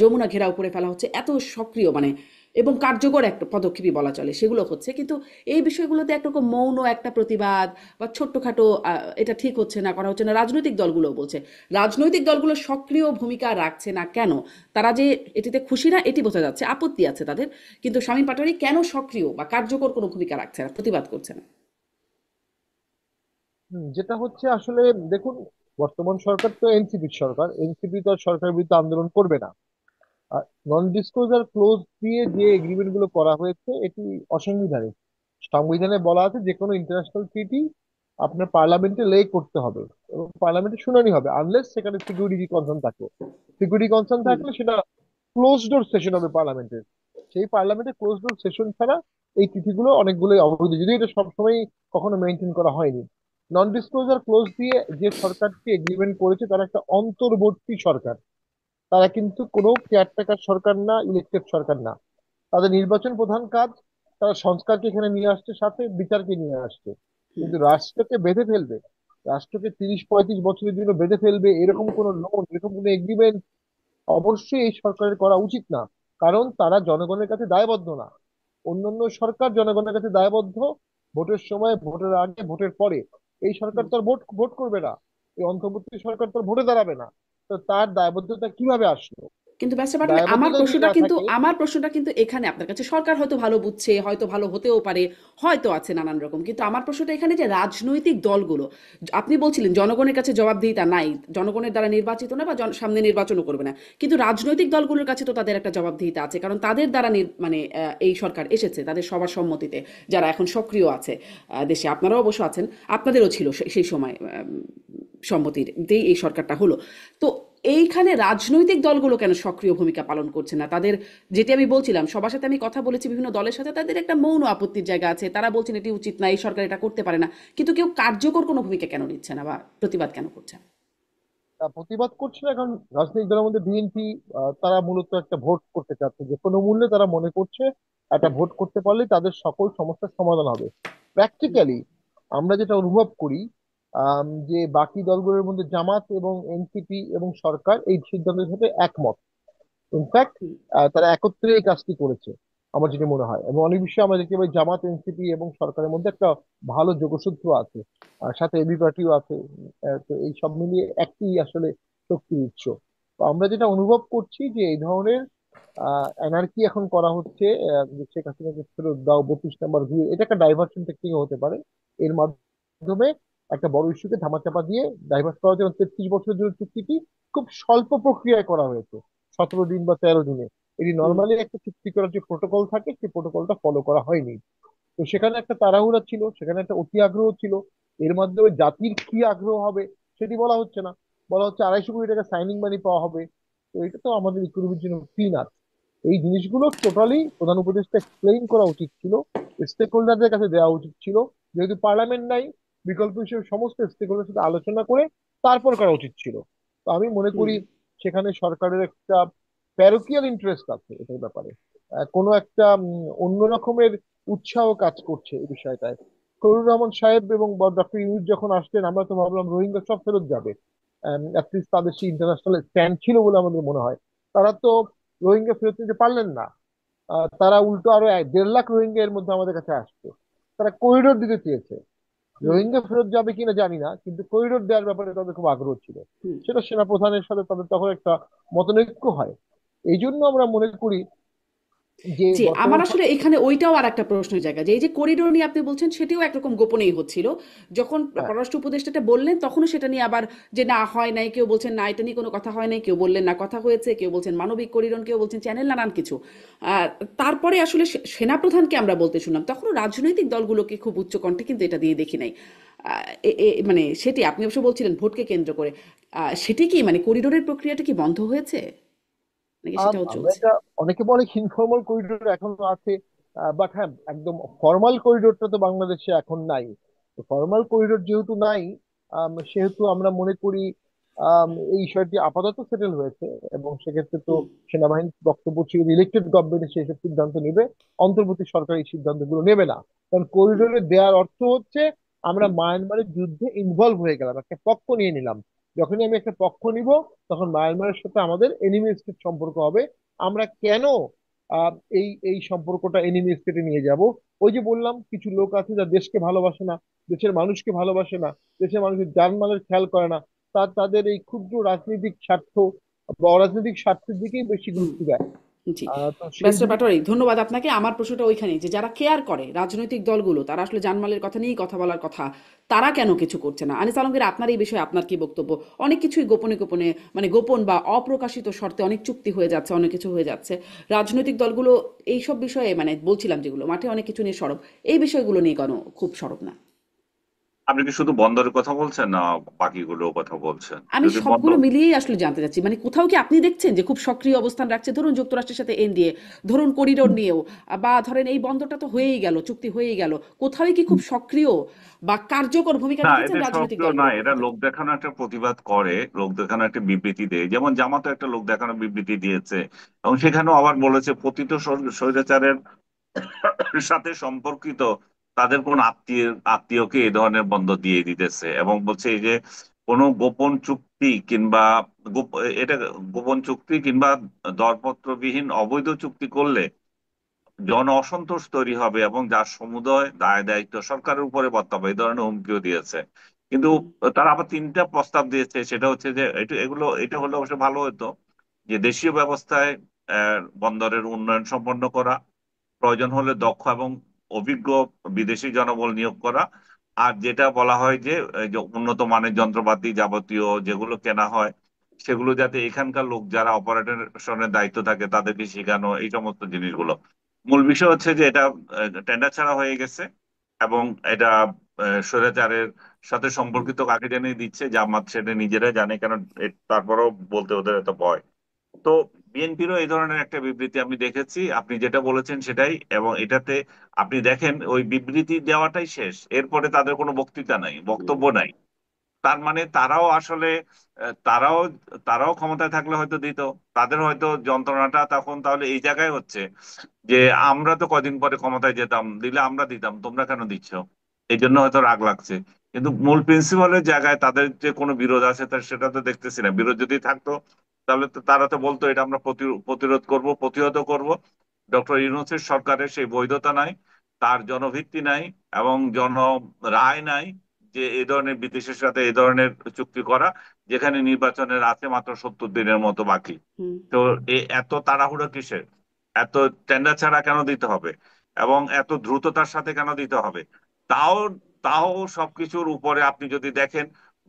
যমুনা ঘেরাও করে ফেলা হচ্ছে, এত সক্রিয় মানে এবং কার্যকর একটা পদক্ষেপই বলা চলে সেগুলো হচ্ছে, কিন্তু এই বিষয়গুলোতে একরকম মৌন একটা প্রতিবাদ বা ছোট্টখাটো এটা ঠিক হচ্ছে না, করা হচ্ছে না, রাজনৈতিক দলগুলো বলছে। রাজনৈতিক দলগুলো সক্রিয় ভূমিকা রাখছে না কেন? তারা যে এটিতে খুশি না এটি বোঝা যাচ্ছে, আপত্তি আছে তাদের, কিন্তু শামীম পাটোয়ারি কেন সক্রিয় বা কার্যকর কোনো ভূমিকা রাখছে না, প্রতিবাদ করছে না? যেটা হচ্ছে আসলে, দেখুন, বর্তমান সরকার তো এনসিপির সরকার, এনসিপি তো আর সরকারের বিরুদ্ধে আন্দোলন করবে না। আর নন ডিসক্লোজার ক্লোজ দিয়ে যে এগ্রিমেন্ট গুলো করা হয়েছে এটি অসাংবিধানিক। সংবিধানে বলা আছে যে কোনো ইন্টারন্যাশনাল ট্রিটি আপনার পার্লামেন্টে লে করতে হবে এবং পার্লামেন্টে শুনানি হবে, আনলেস সেখানে সিকিউরিটি কনসার্ন থাকে। সিকিউরিটি কনসার্ন হুম থাকলে সেটা ক্লোজ ডোর সেশন হবে পার্লামেন্টের। সেই পার্লামেন্টে ক্লোজ ডোর সেশন ছাড়া এই চিঠিগুলো অনেকগুলোই অবৈধ, যদি এটা সবসময় কখনো মেনটেন করা হয়নি। নন ডিসক্লোজার ক্লোজ দিয়ে যে সরকারটি এগ্রিমেন্ট করেছে তারা একটা অন্তর্বর্তী সরকার। তারা কিন্তু কোনো কেয়ারটেকার সরকার না, ইলেকটেড সরকার না। তাদের নির্বাচন প্রধান কাজ। তারা সংস্কারকে এখানে নিয়ে আসছে, সাথে বিচারকে নিয়ে আসছে। হুম কিন্তু রাষ্ট্রকে বেঁধে ফেলবে, রাষ্ট্রকে 30-35 বছরের জন্য বেঁধে ফেলবে, এরকম কোনো লোন, এরকম কোনো এগ্রিমেন্ট অবশ্যই এই সরকারের করা উচিত না। কারণ তারা জনগণের কাছে দায়বদ্ধ না। অন্যান্য সরকার জনগণের কাছে দায়বদ্ধ, ভোটের সময়, ভোটের আগে, ভোটের পরে। এই সরকার হুম তো আর ভোট ভোট করবে না, এই অন্তর্বর্তী সরকার তো আর ভোটে দাঁড়াবে না। তো তার দায়বদ্ধতা কিভাবে আসলো? কিন্তু ব্যাপারটা পাঠালে দায়বদ্ধতা যদি না থাকে। আমার প্রশ্নটা কিন্তু এখানে আপনার কাছে, সরকার হয়তো ভালো বুঝছে, হয়তো ভালো হতেও পারে, হয়তো আছে নানান রকম, কিন্তু আমার প্রশ্নটা এখানে যে রাজনৈতিক দলগুলো, আপনি বলছিলেন জনগণের কাছে জবাবদিহিতা নাই, জনগণের দ্বারা নির্বাচিত না বা সামনে নির্বাচনও করবে না, কিন্তু রাজনৈতিক দলগুলোর কাছে তো তাদের একটা জবাবদিহিতা আছে, কারণ তাদের দ্বারা মানে এই সরকার এসেছে, তাদের সবার সম্মতিতে, যারা এখন সক্রিয় আছে দেশে, আপনারাও অবশ্য আছেন, আপনাদেরও ছিল সেই সময় সম্মতিতেই এই সরকারটা হলো। তো এইখানে রাজনৈতিক দলগুলো কেন সক্রিয় ভূমিকা পালন করছে না? তাদের, যেটি আমি বলছিলাম, সবার সাথে আমি কথা বলেছি, বিভিন্ন দলের সাথে, তাদের একটা মৌন আপত্তির জায়গা আছে, তারা বলছেন এটি উচিত না, এই সরকার এটা করতে পারে না, কিন্তু কেউ কার্যকর কোনো ভূমিকা কেন নিচ্ছে না বা প্রতিবাদ কেন করছে না? প্রতিবাদ করছে না কারণ রাজনৈতিক দলের মধ্যে বিএনপি, তারা মূলত একটা ভোট করতে চাচ্ছে, যে কোনো মূল্যে তারা মনে করছে একটা ভোট করতে পারলে তাদের সকল সমস্যার সমাধান হবে। প্র্যাকটিক্যালি আমরা যেটা অনুভব করি, যে বাকি দলগুলোর মধ্যে জামাত এবং এনসিপি এবং সরকার এই সিদ্ধান্তের সাথে একমত। ইনফ্যাক্ট হুম তারা একত্রে এই কাজটি করেছে, আমার যেটা মনে হয়। এবং অনেক বিষয়ে আমরা দেখতে পাই জামাত, এনসিপি এবং সরকারের মধ্যে একটা ভালো যোগসূত্র আছে, আর সাথে এবি পার্টিও আছে। তো এই সব মিলিয়ে একটি আসলে শক্তির উৎস। তো আমরা যেটা অনুভব করছি যে এই ধরনের এনার্কি এখন করা হচ্ছে, যে শেখ হাসিনাকে ফেরত দাও, 32 নম্বর ভিউ, এটা একটা ডাইভার্সন টেকনিক হতে পারে। এর মাধ্যমে একটা বড় ইস্যুকে ধামাচাপা দিয়ে ডাইভার্ট করা, যেমন 33 বছরের জন্য চুক্তিটি খুব স্বল্প প্রক্রিয়ায় করা হয়েছে, 17 দিন বা 13 দিনে। এটি হুম নর্মালি একটা চুক্তি করার যে প্রোটোকল থাকে সেই প্রোটোকলটা ফলো করা হয়নি। তো সেখানে একটা তাড়াহুড়া ছিল, সেখানে একটা অতি আগ্রহ ছিল। এর মাধ্যমে জাতির কি আগ্রহ হবে সেটি বলা হচ্ছে না। বলা হচ্ছে 250 কোটি টাকা সাইনিং মানি পাওয়া হবে। তো এটা তো আমাদের ইকোনমির জন্য পিনাট। এই জিনিসগুলো টোটালি প্রধান উপদেষ্টা এক্সপ্লেইন করা উচিত ছিল, স্টেক হোল্ডারদের কাছে দেওয়া উচিত ছিল, যেহেতু পার্লামেন্ট নাই, বিকল্প হিসেবে সমস্ত স্টেক হোল্ডারের সাথে আলোচনা করে তারপর করা উচিত ছিল। তো আমি মনে হুম করি সেখানে সরকারের একটা প্যারোকিয়াল ইন্টারেস্ট আছে এটার ব্যাপারে। কোনো একটা অন্য রকমের উৎসাহ কাজ করছে এই বিষয়টায়। ফজলুর রহমান সাহেব এবং ডক্টর ইউনূস যখন আসলেন, আমরা তো ভাবলাম রোহিঙ্গা সব ফেরত যাবে, অ্যাটলিস্ট তাদের সেই ইন্টারন্যাশনাল স্ট্যান্ড ছিল বলে আমাদের মনে হয়। তারা তো রোহিঙ্গা ফেরত নিতে পারলেন না। তারা উল্টো আরো 1.5 লাখ রোহিঙ্গা এর মধ্যে আমাদের কাছে আসছে। তারা করিডোর দিতে চেয়েছে। হুম রোহিঙ্গা ফেরত যাবে কিনা জানি না, কিন্তু করিডোর দেওয়ার ব্যাপারে তাদের খুব আগ্রহ ছিল। হুম সেটা সেনাপ্রধানের সাথে তাদের তখন একটা মতনৈক্য হয়। এই জন্য আমরা মনে করি যে জি, আমার বর্তমান আসলে এখানে ওইটাও আর একটা প্রশ্নের জায়গা যে এই যে করিডোর নিয়ে আপনি বলছেন সেটিও একরকম গোপনেই হচ্ছিল। যখন হ্যাঁ, পররাষ্ট্র উপদেষ্টাটা বললেন তখনও সেটা নিয়ে আবার যে না হয় নাই, কেউ বলছেন না এটা নিয়ে কোনো কথা হয় নাই, কেউ বললেন না কথা হয়েছে, কেউ বলছেন মানবিক করিডোর, কেউ বলছেন চ্যানেল, নানান কিছু। তারপরে আসলে সেনাপ্রধানকে আমরা বলতে শুনলাম, তখনও রাজনৈতিক দলগুলোকে খুব উচ্চকণ্ঠে কিন্তু এটা দিয়ে দেখি নাই। মানে সেটি আপনি অবশ্য বলছিলেন ভোটকে কেন্দ্র করে। সেটি কি মানে করিডোরের প্রক্রিয়াটা কি বন্ধ হয়েছে নাকি সেটাও আমরা চলছে? এটা, অনেকে বলে ইনফর্মাল করিডোর এখনো আছে, বাট হ্যাঁ, একদম ফর্মাল করিডোরটা তো বাংলাদেশে এখন নাই। তো ফর্মাল করিডোর যেহেতু নাই, সেহেতু আমরা মনে করি এই বিষয়টি আপাতত সেটেল হয়েছে। এবং সেক্ষেত্রে তো হুম সেনাবাহিনীর বক্তব্য ছিল ইলেক্টেড গভর্নমেন্ট সেই সব সিদ্ধান্ত নেবে, অন্তর্বর্তী সরকার এই সিদ্ধান্তগুলো নেবে না। কারণ করিডোরে দেওয়ার অর্থ হচ্ছে আমরা হুম মায়ানমারের যুদ্ধে ইনভলভ হয়ে গেলাম, একটা পক্ষ নিয়ে নিলাম। যখনই আমি একটা পক্ষ নিব, তখন মায়ানমারের সাথে আমাদের এনিমি স্টেট সম্পর্ক হবে। আমরা কেন এই এই সম্পর্কটা এনিমি স্টেটে নিয়ে যাব? ওই যে বললাম, কিছু লোক আছে যারা দেশকে ভালোবাসে না, দেশের মানুষকে ভালোবাসে না, দেশের মানুষের জানমালের খেয়াল করে না। তাদের এই ক্ষুদ্র রাজনৈতিক স্বার্থ বা অরাজনৈতিক স্বার্থের দিকেই বেশি হুম গুরুত্ব দেয়। জি, তো সেই ব্যারিস্টার দিক। পাটোয়ারি, ধন্যবাদ আপনাকে। আমার প্রশ্নটা ওইখানেই যে যারা কেয়ার করে রাজনৈতিক দলগুলো তারা আসলে জানমালের কথা নিয়েই কথা বলার কথা, তারা কেন কিছু করছে না? আনিস আলমগীর, আপনার এই বিষয়ে আপনার কি বক্তব্য? অনেক কিছুই গোপনে গোপনে মানে গোপন বা অপ্রকাশিত শর্তে অনেক চুক্তি হয়ে যাচ্ছে, অনেক কিছু হয়ে যাচ্ছে। রাজনৈতিক দলগুলো এইসব বিষয়ে মানে বলছিলাম যেগুলো মাঠে অনেক কিছু নিয়ে সরব, এই বিষয়গুলো নিয়ে কেন খুব সরব না? আপনি কি শুধু বন্দরের কথা বলছেন না বাকিগুলো কথা বলছেন? আমি যদি সবগুলো বন্দর, মিলিয়েই আসলে জানতে চাচ্ছি, মানে কোথাও কি আপনি দেখছেন যে খুব সক্রিয় অবস্থান রাখছে, ধরুন যুক্তরাষ্ট্রের সাথে এনডিএ, ধরুন করিডোর নিয়েও, বা ধরেন এই বন্দরটা তো হয়েই গেল, চুক্তি হয়েই গেল, কোথাও কি খুব সক্রিয় বা কার্যকর ভূমিকা না দেখেছেন এটা রাজনৈতিক সক্রিয় না, দলগুলোর পক্ষ এটা লোক থেকে? দেখানো একটা প্রতিবাদ করে, লোক দেখানো একটা বিবৃতি দেয়, যেমন জামাতো একটা লোক দেখানো বিবৃতি দিয়েছে। এবং সেখানেও আবার বলেছে পতিত স্বৈরাচারের সাথে সম্পর্কিত তাদের কোন আত্মীয়কে এই ধরনের বন্ধ দিয়ে দিতেছে, এবং বলছে এই যে কোনো গোপন চুক্তি কিংবা এটা গোপন চুক্তি কিংবা দরপত্রবিহীন অবৈধ চুক্তি করলে জন অসন্তোষ তৈরি হবে এবং যার সমুদয় দায় দায়িত্ব সরকারের উপরে বর্তাবে, এই ধরনের হুমকিও দিয়েছে। কিন্তু হুম তারা আবার তিনটা প্রস্তাব দিয়েছে, সেটা হচ্ছে যে এটা হলে অবশ্য ভালো হতো, যে দেশীয় ব্যবস্থায় বন্দরের উন্নয়ন সম্পন্ন করা, প্রয়োজন হলে দক্ষ এবং অভিজ্ঞ বিদেশি জনবল নিয়োগ করা, আর যেটা বলা হয় যে এই যে উন্নত মানের যন্ত্রপাতি যাবতীয় যেগুলো কেনা হয় সেগুলো যাতে এখানকার লোক যারা অপারেশনের দায়িত্ব থাকে তাদেরকে শেখানো, এই সমস্ত জিনিসগুলো। মূল বিষয় হচ্ছে যে এটা টেন্ডার ছাড়া হয়ে গেছে, এবং এটা স্বৈরাচারের সাথে সম্পর্কিত কাকে জানিয়ে দিচ্ছে জামাত সেটা নিজেরাই জানে, কারণ তারপরেও বলতে ওদের এত ভয়। তো বিএনপিরও এই ধরনের একটা বিবৃতি আমি দেখেছি, আপনি যেটা বলেছেন সেটাই, এবং এটাতে আপনি দেখেন ওই বিবৃতি দেওয়াটাই শেষ, এরপরে তাদের কোনো বক্তৃতা নাই, হুম বক্তব্য নাই। তার মানে তারাও আসলে তারাও তারাও ক্ষমতায় থাকলে হয়তো দিত। তাদের হয়তো যন্ত্রণাটা তখন তাহলে এই জায়গায় হচ্ছে যে আমরা তো কদিন পরে ক্ষমতায় যেতাম, দিলে আমরা দিতাম, তোমরা কেন দিচ্ছ? এই জন্য হয়তো রাগ লাগছে। কিন্তু মূল প্রিন্সিপালের জায়গায় তাদের যে কোনো বিরোধ আছে সেটা তো দেখতেছি না। বিরোধ যদি থাকতো তাহলে তো তারা তো বলতো এটা আমরা প্রতিরোধ করব, প্রতিহত করব। ডক্টর ইউনূসের সরকারের সেই বৈধতা নাই, তার জনভিত্তি নাই, এবং জন রায় নাই যে এই ধরনের বিদেশের সাথে এই ধরনের চুক্তি করা, যেখানে নির্বাচনের আছে মাত্র 70 দিনের মতো বাকি। হুম তো এত তাড়াহুড়ো কিসের? এত টেন্ডার ছাড়া কেন দিতে হবে, এবং এত দ্রুততার সাথে কেন দিতে হবে? তাও তাও সবকিছুর উপরে আপনি যদি দেখেন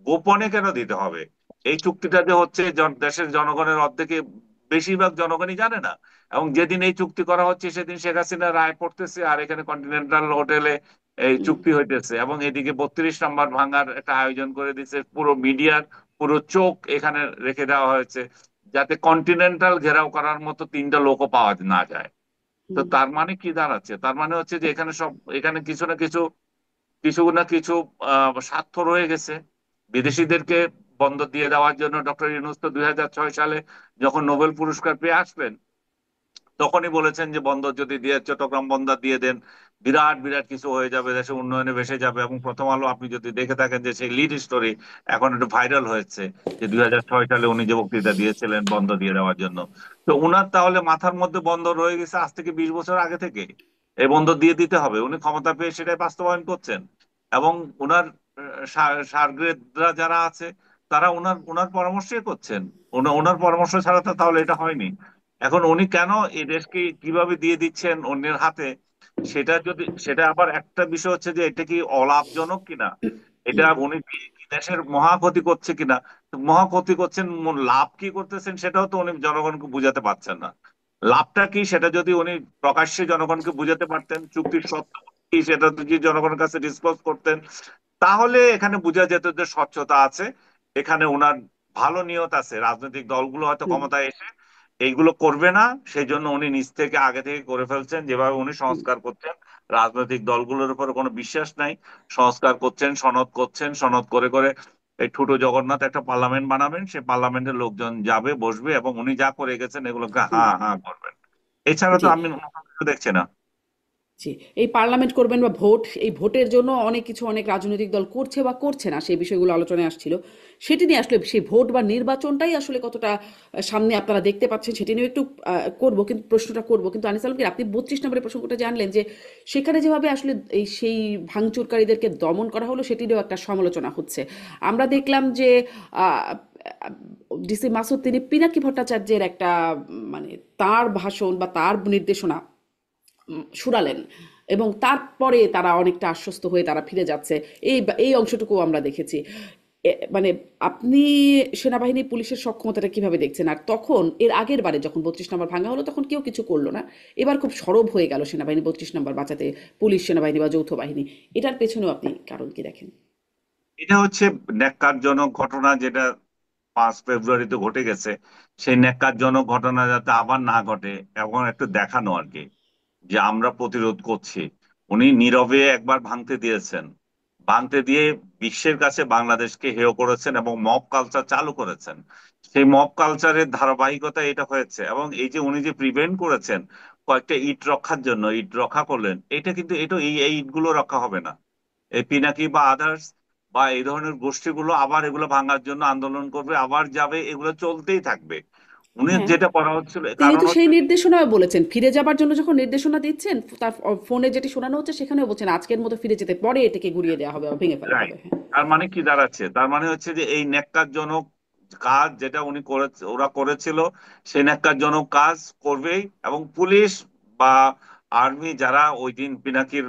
গোপনে কেন দিতে হবে? এই চুক্তিটা যে হচ্ছে দেশের জনগণের অর্ধেকে বেশিরভাগ জনগণই জানে না। এবং যেদিন এই চুক্তি করা হচ্ছে সেদিন শেখ হাসিনা রায় পড়তেছে আর এখানে কন্টিনেন্টাল হোটেলে এই হুম চুক্তি হইতেছে, এবং এদিকে 32 নম্বর ভাঙার একটা আয়োজন করে দিচ্ছে, পুরো মিডিয়ার পুরো চোখ এখানে রেখে দেওয়া হয়েছে যাতে কন্টিনেন্টাল ঘেরাও করার মতো তিনটা লোকও পাওয়া না যায়। তো হুম তার মানে কি দাঁড়াচ্ছে? তার মানে হচ্ছে যে এখানে কিছু না কিছু কিছু না কিছু স্বার্থ রয়ে গেছে। বিদেশিদেরকে বন্দর দিয়ে দেওয়ার জন্য ডক্টর ইউনূস তো 2006 সালে যখন নোবেল পুরস্কার পেয়ে আসলেন, তখনই বলেছেন যে বন্দর যদি দিয়ে চট্টগ্রাম বন্দর দিয়ে দেন, বিরাট বিরাট কিছু হয়ে যাবে, দেশে উন্নয়নে ভেসে যাবে। এবং প্রথম আলো আপনি যদি দেখে থাকেন যে সেই লিড স্টোরি এখন একটু ভাইরাল হয়েছে, যে 2006 সালে উনি যে বক্তৃতা দিয়েছিলেন বন্দর দিয়ে দেওয়ার জন্য। তো উনার তাহলে মাথার মধ্যে বন্দর রয়ে গেছে আজ থেকে 20 বছর আগে থেকে, এই বন্দর দিয়ে দিতে হবে। উনি ক্ষমতা পেয়ে সেটাই বাস্তবায়ন করছেন। এবং উনার সারগ্রেদরা যারা আছে তারা উনার উনার পরামর্শই করছেন। ওনার পরামর্শ ছাড়া তো তাহলে এটা হয়নি। এখন উনি কেন এই দেশকে কিভাবে দিয়ে দিচ্ছেন অন্যের হাতে, সেটা আবার একটা বিষয় হচ্ছে যে এটা কি অলাভজনক কিনা, এটা উনি দিয়ে কি দেশের মহা ক্ষতি করছে কিনা। তো মহা ক্ষতি করছেন, লাভ কি করতেছেন সেটাও তো উনি জনগণকে বুঝাতে পারছেন না। লাভটা কি সেটা যদি উনি প্রকাশ্যে জনগণকে বুঝাতে পারতেন, চুক্তির শর্ত কি সেটা যদি জনগণের কাছে ডিসক্লোজ করতেন, তাহলে এখানে বোঝা যেত যে স্বচ্ছতা আছে, এখানে ওনার ভালো নিয়ত আছে। রাজনৈতিক দলগুলো হয়তো হুম, ক্ষমতায় এসে এইগুলো করবে না, সেই জন্য উনি নিজ থেকে আগে থেকে করে ফেলছেন। যেভাবে উনি হুম, সংস্কার করছেন, রাজনৈতিক দলগুলোর উপর কোনো বিশ্বাস নাই, সংস্কার করছেন, সনদ করছেন, সনদ করে করে এই ঠুটো জগন্নাথ একটা পার্লামেন্ট বানাবেন, সেই পার্লামেন্টের লোকজন যাবে বসবে এবং উনি যা করে গেছেন এগুলোকে হুম, হ্যাঁ হ্যাঁ করবেন। এছাড়া তো জি। আমি অন্য কিছু দেখছি না। জি, এই পার্লামেন্ট করবেন বা ভোট, এই ভোটের জন্য অনেক কিছু অনেক রাজনৈতিক দল করছে বা করছে না, সেই বিষয়গুলো আলোচনায় আসছিল। সেটি নিয়ে আসলে সেই ভোট বা নির্বাচনটাই আসলে কতটা সামনে আপনারা দেখতে পাচ্ছেন সেটি নিয়ে একটু করব, কিন্তু প্রশ্নটা করব। কিন্তু আনিস আলমগীর, আপনি 32 নম্বরের প্রসঙ্গটা জানলেন যে সেখানে যেভাবে আসলে এই সেই ভাঙচুরকারীদেরকে দমন করা হলো সেটিরও একটা সমালোচনা হচ্ছে। আমরা দেখলাম যে আহ, ডিসি মাসুদ তিনি পিনাকি ভট্টাচার্যের একটা মানে তার ভাষণ বা তার নির্দেশনা শুনালেন, এবং তারপরে তারা অনেকটা আশ্বস্ত হয়ে তারা ফিরে যাচ্ছে। এই অংশটুকু আমরা দেখেছি। মানে আপনি সেনাবাহিনী পুলিশের সক্ষমতাটা কিভাবে দেখছেন? আর তখন এর আগের বারে যখন 32 নম্বর ভাঙা হলো তখন কেউ কিছু করলো না, এবার খুব সরব হয়ে গেল সেনাবাহিনী 32 নম্বর বাঁচাতে, পুলিশ সেনাবাহিনী বা যৌথ বাহিনী। এটার পেছনেও আপনি কারণ কি দেখেন? এটা হচ্ছে ন্যাক্কারজনক ঘটনা, যেটা 5 ফেব্রুয়ারিতে ঘটে গেছে। সেই ন্যাক্কারজনক ঘটনা যাতে আবার না ঘটে এবং একটু দেখানো আর কি, যে আমরা প্রতিরোধ করছি। উনি নীরবে একবার ভাঙতে দিয়েছেন, ভাঙতে দিয়ে বিশ্বের কাছে বাংলাদেশকে হেয় করেছেন এবং মব কালচার চালু করেছেন। সেই মব কালচারের ধারাবাহিকতা এটা হয়েছে। এবং এই যে উনি যে প্রিভেন্ট করেছেন কয়েকটা ইট রক্ষার জন্য, ইট রক্ষা করলেন, এটা কিন্তু এটা এই ইটগুলো রক্ষা হবে না। এই পিনাকি বা আদার্স বা এই ধরনের গোষ্ঠীগুলো আবার এগুলো ভাঙার জন্য আন্দোলন করবে, আবার যাবে, এগুলো চলতেই থাকবে। উনি হ্যাঁ, যেটা করা হচ্ছিল তিনি কারণ তো সেই হচ্ছে, নির্দেশনাও বলেছেন, ফিরে যাবার জন্য যখন নির্দেশনা দিচ্ছেন তার ফোনে যেটি শোনানো হচ্ছে সেখানেও বলছেন আজকের মতো ফিরে যেতে, পরে এটাকে গুড়িয়ে দেওয়া হবে বা ভেঙে ফেলা রাইট, হবে। হ্যাঁ, তার মানে কি দাঁড়াচ্ছে, তার মানে হচ্ছে যে এই ন্যাক্কারজনক কাজ যেটা উনি করে ওরা করেছিল, সেই ন্যাক্কারজনক কাজ করবেই। এবং পুলিশ বা আর্মি যারা ওই দিন পিনাকির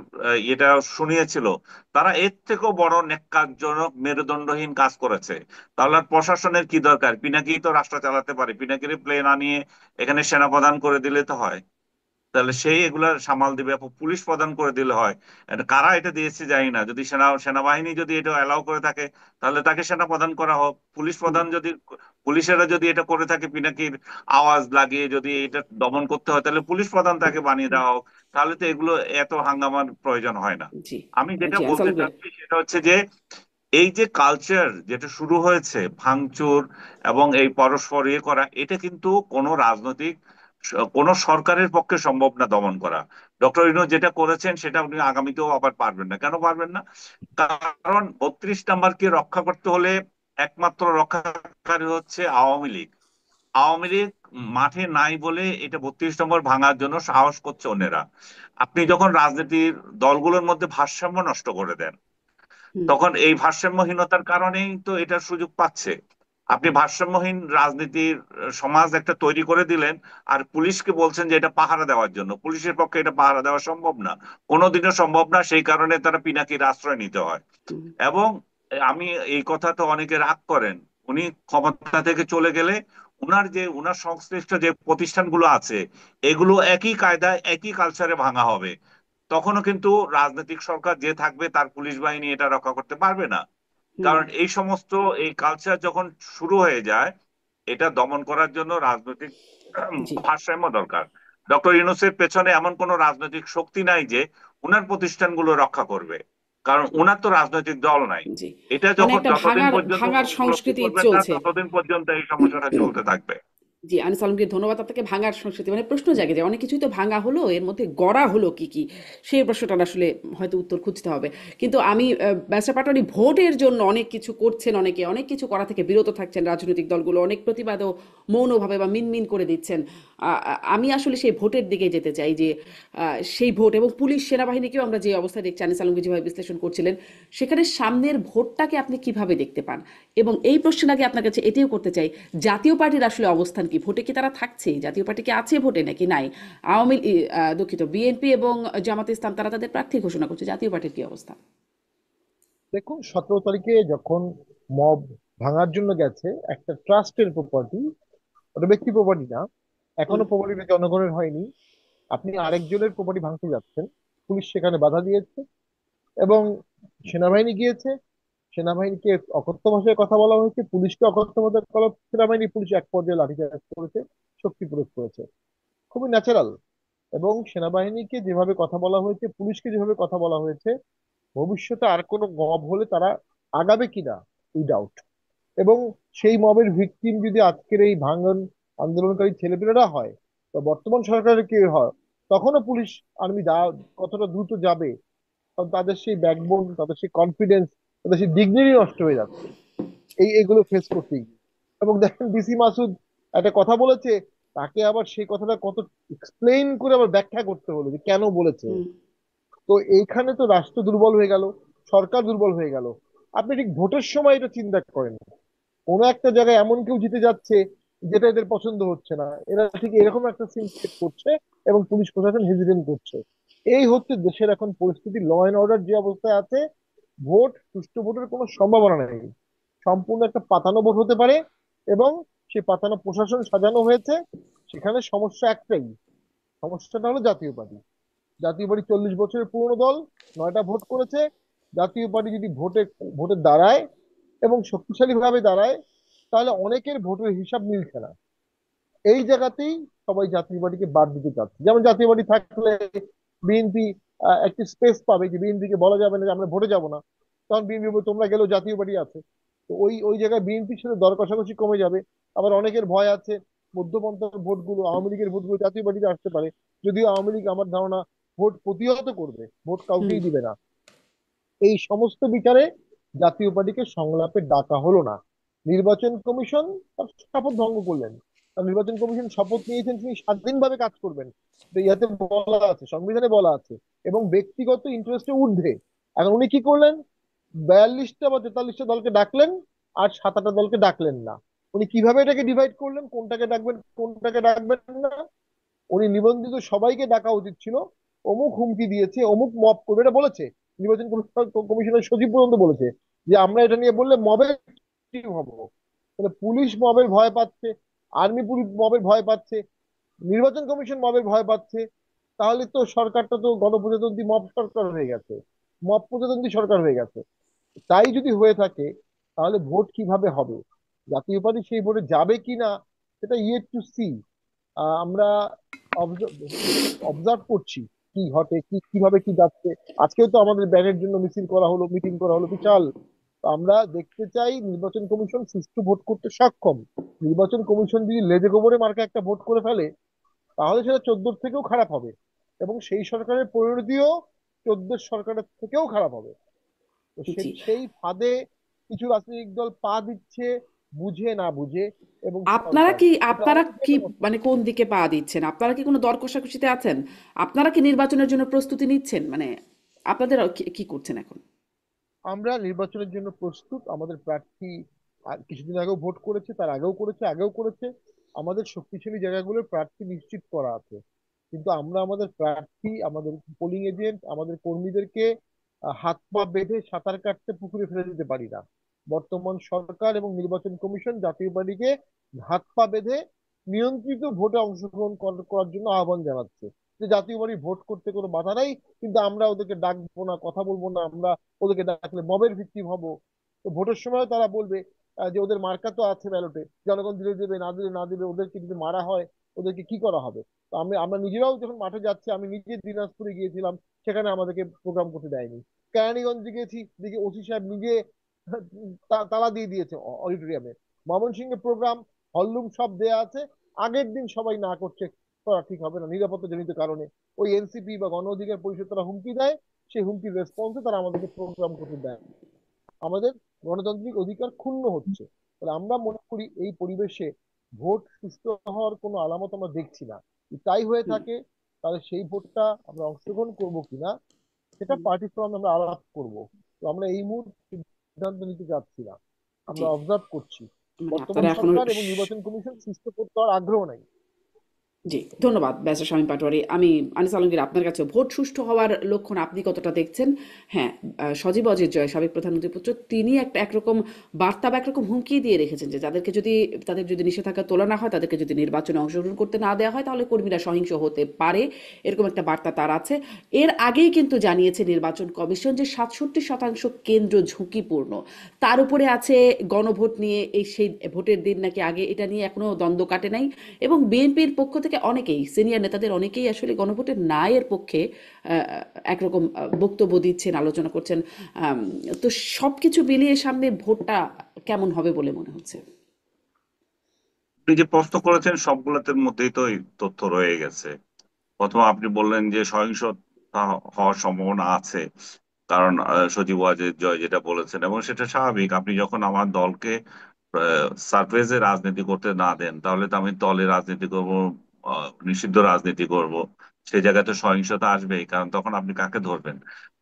এটা শুনিয়েছিল, তারা এর থেকেও বড় ন্যাক্কারজনক মেরুদণ্ডহীন কাজ করেছে। তাহলে আর প্রশাসনের কি দরকার? পিনাকি তো রাষ্ট্র চালাতে পারে, পিনাকির প্লেন আনিয়ে এখানে সেনাপ্রধান করে দিলে তো হয়। তাহলে সেই এগুলা সামাল দিবে, পুলিশ প্রদান করে দিলে হয়। এটা কারা এটা দিয়েছে জানি না, যদি সেনাবাহিনী যদি এটা অ্যালাউ করে থাকে তাহলে তাকে সেনা প্রদান করা হোক। পুলিশ হুম, প্রধান যদি, পুলিশেরা যদি এটা করে থাকে পিনাকির আওয়াজ লাগিয়ে যদি এটা দমন করতে হয়, তাহলে পুলিশ প্রধান তাকে বানিয়ে হুম, দেওয়া হোক। তাহলে তো এগুলো এত হাঙ্গামার প্রয়োজন হয় না। জি, আমি যেটা জি, বলতে আনসার। চাচ্ছি সেটা হচ্ছে যে এই যে কালচার যেটা শুরু হয়েছে ভাঙচুর এবং এই পরস্পর ইয়ে করা, এটা কিন্তু কোনো রাজনৈতিক কোনো সরকারের পক্ষে সম্ভব না দমন করা। ডক্টর ইউনূস যেটা করেছেন সেটা উনি আগামীতেও আবার পারবেন না। কেন পারবেন না? কারণ 32 নম্বরকে রক্ষা করতে হলে একমাত্র রক্ষাকারী হচ্ছে আওয়ামী লীগ। আওয়ামী লীগ মাঠে নাই বলে এটা 32 নম্বর ভাঙার জন্য সাহস করছে অন্যেরা। আপনি যখন রাজনীতির দলগুলোর মধ্যে ভারসাম্য নষ্ট করে দেন, হুম, তখন এই ভারসাম্যহীনতার কারণেই তো এটার সুযোগ পাচ্ছে। আপনি ভারসাম্যহীন রাজনীতির সমাজ একটা তৈরি করে দিলেন, আর পুলিশকে বলছেন যে এটা পাহারা দেওয়ার জন্য। পুলিশের পক্ষে এটা পাহারা দেওয়া সম্ভব না, কোনোদিনও সম্ভব না। সেই কারণে তারা পিনাকির আশ্রয় নিতে হয়। হুম, এবং আমি এই কথা তো অনেকে রাগ করেন, উনি ক্ষমতা থেকে চলে গেলে উনার সংশ্লিষ্ট যে প্রতিষ্ঠানগুলো আছে এগুলো একই কায়দায় একই কালচারে ভাঙা হবে। তখনও কিন্তু রাজনৈতিক সরকার যে থাকবে তার পুলিশ বাহিনী এটা রক্ষা করতে পারবে না। হুম, কারণ এই সমস্ত এই কালচার যখন শুরু হয়ে যায়, এটা দমন করার জন্য রাজনৈতিক জি, ভারসাম্য দরকার। ডক্টর ইউনূসের পেছনে এমন কোন রাজনৈতিক শক্তি নাই যে উনার প্রতিষ্ঠানগুলো রক্ষা করবে। কারণ ওনার তো রাজনৈতিক দল নাই। জি, এটা মানে যখন একটা যতদিন ভাঙার পর্যন্ত ভাঙার উনি উপলব্ধি সংস্কৃতি করবেন না চলছে। ততদিন পর্যন্ত এই সমস্যাটা চলতে থাকবে। জি, আনিস আলমকে ধন্যবাদ। আপনাকে ভাঙার সংস্কৃতি মানে প্রশ্ন জাগে যে অনেক কিছুই তো ভাঙা হলো, এর মধ্যে গড়া হলো কি কি, সেই প্রশ্নটার আসলে হয়তো উত্তর খুঁজতে হবে। কিন্তু আমি ব্যারিস্টার পাটোয়ারি ভোটের জন্য অনেক কিছু করছেন, অনেকে অনেক কিছু করা থেকে বিরত থাকছেন, রাজনৈতিক দলগুলো অনেক প্রতিবাদও মৌনভাবে বা মিনমিন করে দিচ্ছেন। আমি আসলে সেই ভোটের দিকে যেতে চাই যে সেই ভোট এবং পুলিশ সেনাবাহিনীকেও আমরা যে অবস্থা দেখছি, আনিস আলমকে যেভাবে বিশ্লেষণ করছিলেন, সেখানে সামনের ভোটটাকে আপনি কিভাবে দেখতে পান? এবং এই প্রশ্নের আগে আপনার কাছে এটিও করতে চাই, জাতীয় পার্টির আসলে অবস্থান কি? ভোটে কি তারা থাকছে? জাতীয় পার্টি কি আছে ভোটে নাকি নাই? দুঃখিত, বিএনপি এবং জামাতে ইসলাম তারা তাদের প্রার্থী ঘোষণা করছে, জাতীয় পার্টির কি অবস্থা? দেখুন, 17 তারিখে যখন মব ভাঙার জন্য গেছে, একটা ট্রাস্টের প্রপার্টি, ওটা ব্যক্তি প্রপার্টি না, হুম, এখনো প্রপার্টিটা জনগণের হয়নি। আপনি আরেকজনের প্রপার্টি ভাঙতে যাচ্ছেন, পুলিশ সেখানে বাধা দিয়েছে এবং সেনাবাহিনী গিয়েছে। সেনাবাহিনীকে অকথ্য ভাষায় কথা বলা হয়েছে, পুলিশকে অকথ্য ভাষায় কথা বলা, সেনাবাহিনী পুলিশ এক পর্যায়ে লাঠিচার্জ করেছে, শক্তি প্রয়োগ করেছে, খুবই ন্যাচারাল। এবং সেনাবাহিনীকে যেভাবে কথা বলা হয়েছে, পুলিশকে যেভাবে কথা বলা হয়েছে, ভবিষ্যতে আর কোনো মব হলে তারা আগাবে কিনা এই ডাউট। এবং সেই মবের ভিকটিম যদি আজকের এই ভাঙন আন্দোলনকারী ছেলেপেলেরা হয়, তো বর্তমান সরকারের কি হয়, তখনও পুলিশ আর্মি কতটা দ্রুত যাবে? কারণ তাদের সেই ব্যাকবোন, তাদের সেই কনফিডেন্স, তাদের সেই ডিগনিটি নষ্ট হয়ে যাচ্ছে এগুলো ফেস করতে গিয়ে। এবং দেখেন ডিসি মাসুদ একটা কথা বলেছে, তাকে আবার সেই কথাটা কত এক্সপ্লেইন করে আবার ব্যাখ্যা করতে হলো যে কেন বলেছে। হুম, তো এইখানে তো রাষ্ট্র দুর্বল হয়ে গেল, সরকার দুর্বল হয়ে গেল। আপনি ঠিক ভোটের সময় এটা চিন্তা করেন, কোনো একটা জায়গায় এমন কেউ জিতে যাচ্ছে যেটা এদের পছন্দ হচ্ছে না, এরা ঠিক এরকম একটা সিন ক্রিয়েট করছে এবং পুলিশ প্রশাসন হেজিটেট করছে। এই হচ্ছে দেশের এখন পরিস্থিতি, ল অ্যান্ড অর্ডার যে অবস্থায় আছে। ভোট, সুষ্ঠু ভোটের কোনো সম্ভাবনা নেই, সম্পূর্ণ একটা পাতানো ভোট হতে পারে। এবং সেই পাতানো প্রশাসন সাজানো হয়েছে, সেখানে সমস্যা একটাই, সমস্যাটা হলো জাতীয় পার্টি। জাতীয় পার্টি 40 বছরের পুরনো দল, 9টা ভোট করেছে। জাতীয় পার্টি যদি ভোটে ভোটে দাঁড়ায় এবং শক্তিশালী ভাবে দাঁড়ায়, তাহলে অনেকের ভোটের হিসাব মিলছে না। এই জায়গাতেই সবাই জাতীয় পার্টিকে বাদ দিতে চাচ্ছে। যেমন জাতীয় পার্টি থাকলে বিএনপি একটি স্পেস পাবে, যে বিএনপি কে বলা যাবে না যে আমরা ভোটে যাব না, তখন বিএনপি বলবে তোমরা গেলেও জাতীয় পার্টি আছে। তো ওই ওই জায়গায় বিএনপির সাথে দর কষাকষি কমে যাবে। আবার অনেকের ভয় আছে মধ্যপন্থার ভোটগুলো, আওয়ামী লীগের ভোটগুলো জাতীয় পার্টিতে আসতে পারে। যদিও আওয়ামী লীগ আমার ধারণা ভোট প্রতিহত করবে, ভোট হুম। কাউকেই দিবে না। এই সমস্ত বিচারে জাতীয় পার্টিকে সংলাপে ডাকা হলো না। নির্বাচন কমিশন তার শপথ ভঙ্গ করলেন। আর নির্বাচন কমিশন শপথ নিয়েছেন তিনি স্বাধীনভাবে কাজ করবেন, তো ইয়াতে বলা আছে, সংবিধানে বলা আছে, এবং ব্যক্তিগত ইন্টারেস্টে ঊর্ধ্বে। এখন উনি কি করলেন? 42টা বা 43টা দলকে ডাকলেন, আর 7টা দলকে ডাকলেন না। উনি কিভাবে এটাকে ডিভাইড করলেন, কোনটাকে ডাকবেন কোনটাকে ডাকবেন না? উনি নিবন্ধিত সবাইকে ডাকা উচিত ছিল। অমুক হুমকি দিয়েছে, অমুক মব করবে, এটা বলেছে নির্বাচন কমিশনের সচিব পর্যন্ত বলেছে যে আমরা এটা নিয়ে বললে মবের কি হবো। তাহলে পুলিশ মবের ভয় পাচ্ছে, আর্মি পুলিশ মবের ভয় পাচ্ছে, নির্বাচন কমিশন মবের ভয় পাচ্ছে। তাহলে তো সরকারটা তো গণপ্রজাতন্ত্রী মব সরকার হয়ে গেছে, মব প্রজাতন্ত্রী সরকার হয়ে গেছে। তাই যদি হয়ে থাকে, তাহলে ভোট কিভাবে হবে? জাতীয় পার্টি সেই ভোটে যাবে কিনা, সেটা ইয়েট টু সি। আমরা অবজার্ভ করছি কি ঘটে, কিভাবে কি যাচ্ছে। আজকেও তো আমাদের ব্যানের জন্য মিছিল করা হলো, মিটিং করা হলো বিশাল। তো আমরা দেখতে চাই নির্বাচন কমিশন সুষ্ঠু ভোট করতে সক্ষম। নির্বাচন কমিশন যদি লেজে গোবরে মার্কা একটা ভোট করে ফেলে, তাহলে সেটা 14 থেকেও খারাপ হবে, এবং সেই সরকারের পরিণতিও 14 সরকারের থেকেও খারাপ হবে। তো জি, সেই ফাঁদে কিছু রাজনৈতিক দল পা দিচ্ছে, বুঝে না বুঝে। এবং আপনারা সরকার, কি এটা আপনারা আমাদের কি জন্য মানে কোন দিকে পা দিচ্ছেন? আপনারা কি কোনো দর কষাকষিতে আছেন? আপনারা কি নির্বাচনের জন্য প্রস্তুতি নিচ্ছেন? মানে আপনাদের কি কি করছেন এখন? আমরা নির্বাচনের জন্য প্রস্তুত। আমাদের প্রার্থী কিছুদিন আগেও ভোট করেছে, তার আগেও করেছে, আগেও করেছে। আমাদের শক্তিশালী জায়গাগুলোর প্রার্থী নিশ্চিত করা আছে। কিন্তু আমরা আমাদের প্রার্থী, আমাদের পোলিং এজেন্ট, আমাদের কর্মীদেরকে হাত পা বেঁধে সাঁতার কাটতে পুকুরে ফেলে দিতে পারি না। বর্তমান সরকার এবং নির্বাচন কমিশন জাতীয় পার্টিকে হাত পা বেঁধে নিয়ন্ত্রিত ভোটে অংশগ্রহণ করার জন্য আহ্বান জানাচ্ছে, যে জাতীয় পার্টি ভোট করতে কোনো বাধা নাই, কিন্তু আমরা ওদেরকে ডাকবো না, কথা বলবো না, আমরা ওদেরকে ডাকলে মবের ভিকটিম হব। তো ভোটের সময় তারা বলবে যে ওদের মার্কা তো আছে ব্যালটে, জনগণ দিলে দেবে, না দিলে না দিবে, ওদেরকে যদি মারা হয় ওদেরকে কি করা হবে। তো আমরা আমরা নিজেরাও যখন মাঠে যাচ্ছি, আমি নিজে দিনাজপুরে গিয়েছিলাম, সেখানে আমাদেরকে প্রোগ্রাম করতে দেয়নি। কেরানীগঞ্জে গেছি, দেখি ওসি সাহেব নিজে তালা দিয়ে দিয়েছে অডিটোরিয়ামে। ময়মনসিংহে প্রোগ্রাম, হলরুম সব দেয়া আছে, আগের দিন সবাই না করছে, করা ঠিক হবে না নিরাপত্তা জনিত কারণে। ওই এনসিপি বা গণ অধিকার পরিষদ তারা হুমকি দেয়, সেই হুমকির রেসপন্সে তারা আমাদেরকে প্রোগ্রাম করতে দেয় না। আমাদের গণতান্ত্রিক অধিকার ক্ষুণ্ণ হচ্ছে। তাহলে আমরা মনে করি এই পরিবেশে ভোট সুষ্ঠু হওয়ার কোনো আলামত আমরা দেখছি না। যদি তাই হয়ে হুম, থাকে, তাহলে সেই ভোটটা আমরা অংশগ্রহণ করব কিনা সেটা হুম, পার্টি ফোরামে আমরা আলাপ করব। তো আমরা এই মুহূর্তে সিদ্ধান্ত নিতে যাচ্ছি না, জি, আমরা অবজার্ভ করছি। মানে বর্তমান আপনারা এখনো সরকার এবং নির্বাচন কমিশন সুষ্ঠু করতে হওয়ার আগ্রহ নাই। জি, ধন্যবাদ ব্যারিস্টার শামীম পাটোয়ারি। আমি আনিস আলমগীর আপনার কাছে ভোট সুষ্ঠু হওয়ার লক্ষণ আপনি কতটা দেখছেন? হ্যাঁ, সজীব অজিত জয় সাবেক প্রধানমন্ত্রীর পুত্র তিনি একরকম বার্তা বা একরকম হুমকি দিয়ে রেখেছেন যে তাদের যদি নিষেধাজ্ঞা তোলা না হয়, তাদেরকে যদি নির্বাচনে অংশগ্রহণ করতে না দেওয়া হয়, তাহলে কর্মীরা সহিংস হতে পারে, এরকম একটা বার্তা তার আছে। এর আগেই কিন্তু জানিয়েছে নির্বাচন কমিশন যে 67% কেন্দ্র ঝুঁকিপূর্ণ। তার উপরে আছে গণভোট নিয়ে, সেই ভোটের দিন নাকি আগে, এটা নিয়ে এখনো দ্বন্দ্ব কাটে নাই। এবং বিএনপির পক্ষ থেকে অনেকেই, সিনিয়র নেতাদের অনেকেই আসলে গণভোটের নায়ের পক্ষে একরকম বক্তব্য দিচ্ছেন, আলোচনা করছেন। আম, তো সবকিছু মিলিয়ে সামনে ভোটটা কেমন হবে বলে মনে হচ্ছে? আপনি যে প্রশ্ন করেছেন সবগুলোতে মধ্যেই তো এই তথ্য রয়ে গেছে। প্রথমে আপনি বললেন যে সহিংসতা হওয়ার সম্ভাবনা আছে, কারণ সজীব ওয়াজেদ জয় যেটা বলেছেন, এবং সেটা স্বাভাবিক। আপনি যখন আমার দলকে সারফেসে রাজনীতি করতে না দেন, তাহলে তো আমি দলে রাজনীতি করব, নিষিদ্ধ রাজনীতি করব, সেই জায়গায় তো সহিংসতা আসবেই। কারণ তখন আপনি কাকে ধরবেন?